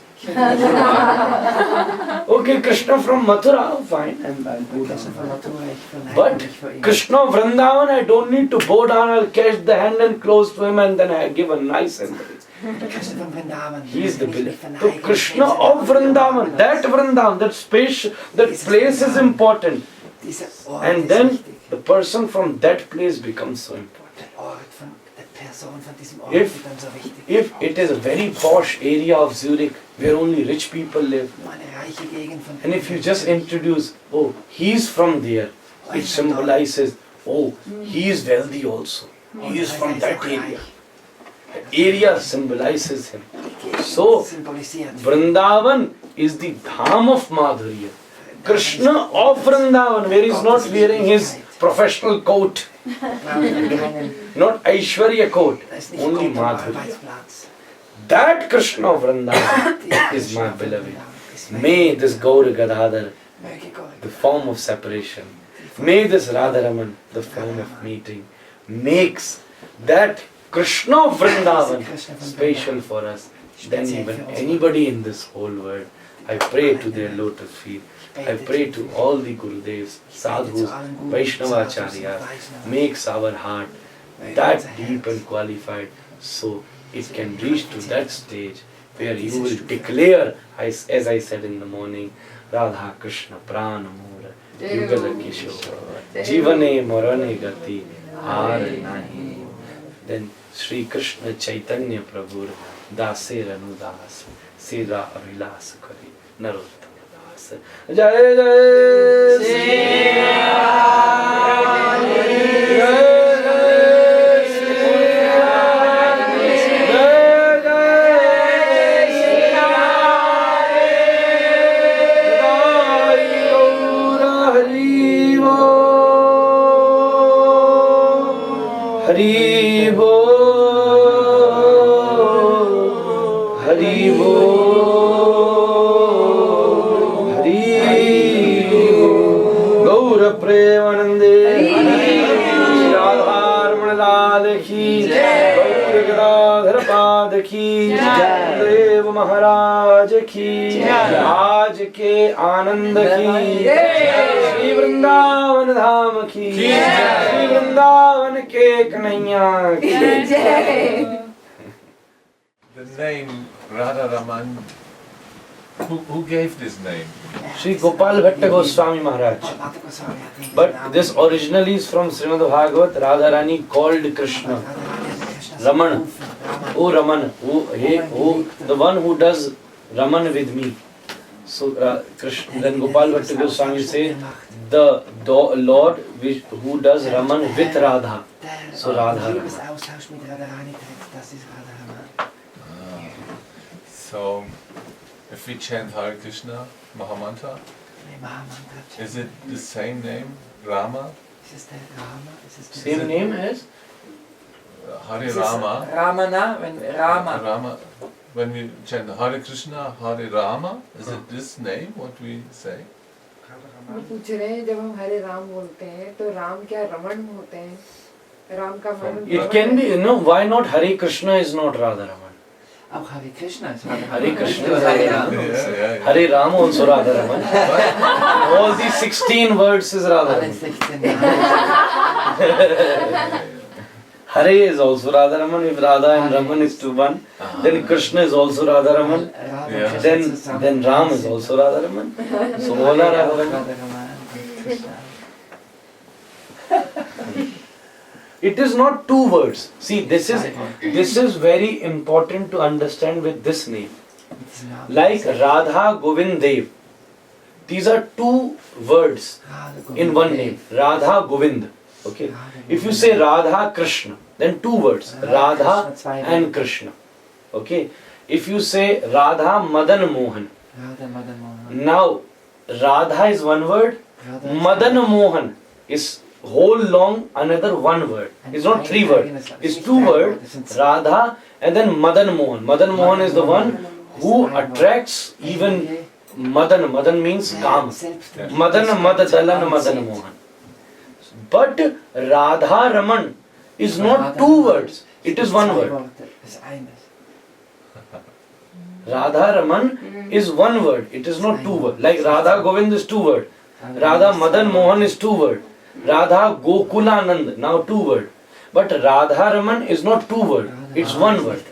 Okay, Krishna from Mathura, fine, and I'll go Krishna down. von Natur, ich verneige But mich vor ihm. Krishna of Vrindavan, I don't need to bow down, I'll catch the hand and close to him and then I give a nice embrace. Der Krishna von Vrindavan. He is the wenn ich mich beloved. verneige, So Krishna wenn ich of den Vrindavan, that space, that place is important. Dieser Ort And ist then wichtig. the person from that place becomes so important. Der Ort von der Person von diesem Ort If- wird dann so wichtig. If it is a very posh area of Zurich where only rich people live, Nur eine reiche Gegend von and if you just introduce, oh, he's from there, it symbolizes, oh, he is wealthy also. He is from that area. The area symbolizes him. So, symbolisiert. Vrindavan is the Dham of Madhurya. Krishna of Vrindavan, where he is not wearing his professional coat, not Aishwarya coat, Da ist nicht only Gott am Madhurya. Arbeitsplatz. That Krishna of Vrindavan is my beloved. May this Gaura Gadadhar, Möge Gott, the form of separation, may this Radharaman, the form of meeting, makes that Krishna of Vrindavan special for us than even anybody in this whole world. I pray to their lotus feet. I pray to all the Gurudevs, Sadhus, Vaishnava Acharyas, makes our heart that deep and qualified so it can reach to that stage where you will declare, as I said in the morning, Radha Krishna Pranamura, Yugala Kishore, Jivane Marane Gati, Har Nahi. Then Sri Krishna Chaitanya Prabhu, Dase Ranudas, Seda Avilas Kari, Narottama Das. Jai Jai Sri Ram, Jai Jai Sri Ram, Jai Jai Sri Ram, Jai Gaura Hari Bo, Hari Bo. Hari Bo, Hari Bo, Gaura Premanande, Radha Lal ki, Gaura Gadadhar Pad ki, Dev Maharaj ki, Aaj ke Anand ki, Shri Vrindavan Dham ki, Shri Vrindavan ke Kanhaiya ki. The name Radha Raman, who gave this name? Sri Gopal Bhatta Goswami Maharaj. Warte, Goswami hat den But Namen. this originally is from Srimad Bhagavat, Radharani called Krishna. Raman. Oh Raman, the one who does Raman with me. So Krishna, then Gopal Bhatta Goswami say, the Lord who does Raman with Radha. So Radha Raman. Liebesaustausch mit Radharani trägt, das ist Radharaman. So, if we chant Hare Krishna, Mahamantra, Mahamantra. is it the same name, Rama? Ist es der Rama? Ist es der Same name as? Hare Is it Rama. Ramana, when Rama. Rama. When we chant Hare Krishna, Hare Rama, is it this name what we say? वो पूछ रहे हैं जब हम हरे राम बोलते हैं तो राम क्या रमण होते हैं राम का मन It can be, why not Hare Krishna is not Radha Raman? Auch Hare Krishna ist Hare Krishna is Hare Hare Rama. Rama. Yeah. Hare Rama also Radha Raman. All these 16 words is Radha Alle Raman. 16 Jahre. Hare is also Radha Raman. If Radha and Raman is to one, then Krishna is also Radha Raman. Radha Yeah. Krishna zusammen. Then Ram is also Radha Raman. So all are Radha Raman. Radharaman, Krishna. It is not two words. See, this is very important to understand with this name. Like Radha Govind Dev. These are two words in one name. Radha Govind. Okay. If you say Radha Krishna, then two words. Radha and Krishna. Okay. If you say Radha Madan Mohan. Now Radha is one word. Madan Mohan is whole long another one word. It's not three words. It's two words. Radha and then Madan Mohan. Madan Mohan is the one who attracts even Madan. Madan means calm. Madan Madadalan Madan Mohan. But Radha Raman is not two words. It is one word. Radha Raman is one word. It is not two words. Like Radha Govind is two word. Radha Madan Mohan is two word. Radha Gokulanand, now two word. But Radha Raman is not two word. It's one word.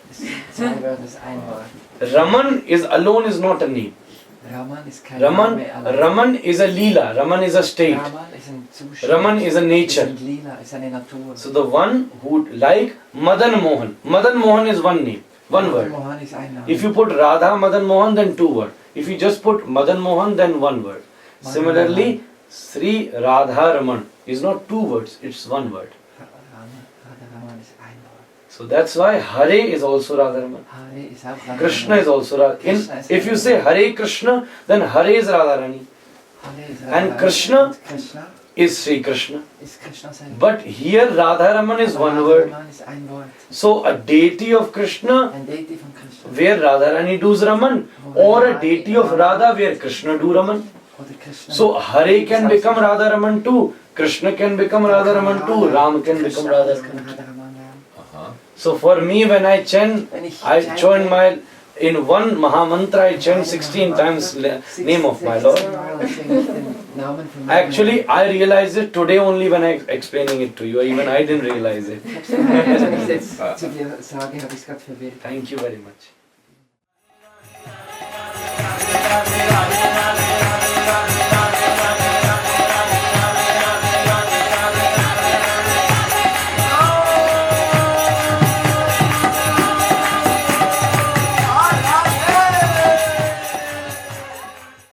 Raman is alone is not a name. Raman is a Leela. Raman is a state. Raman is a nature. So the one who like Madan Mohan. Madan Mohan is one name. One word. If you put Radha Madan Mohan, then two word. If you just put Madan Mohan, then one word. Similarly, Sri Radha Raman is not two words, it's one word. So that's why Hare is also Radha Raman. Krishna is also Radha. If you say Hare Krishna, then Hare is Radha Rani. And Krishna is Sri Krishna. But here Radha Raman is one word. So a deity of Krishna where Radha Rani does Raman, or a deity of Radha where Krishna do Raman. So Hare can become Radha Raman too, Krishna can become Radha Raman too, Ram can become Radha Raman. So for me, when I chant, I join my in one Maha Mantra, I chant 16 times name of my Lord. Actually, I realized it today only when I explaining it to you. Even I didn't realize it. Thank you very much.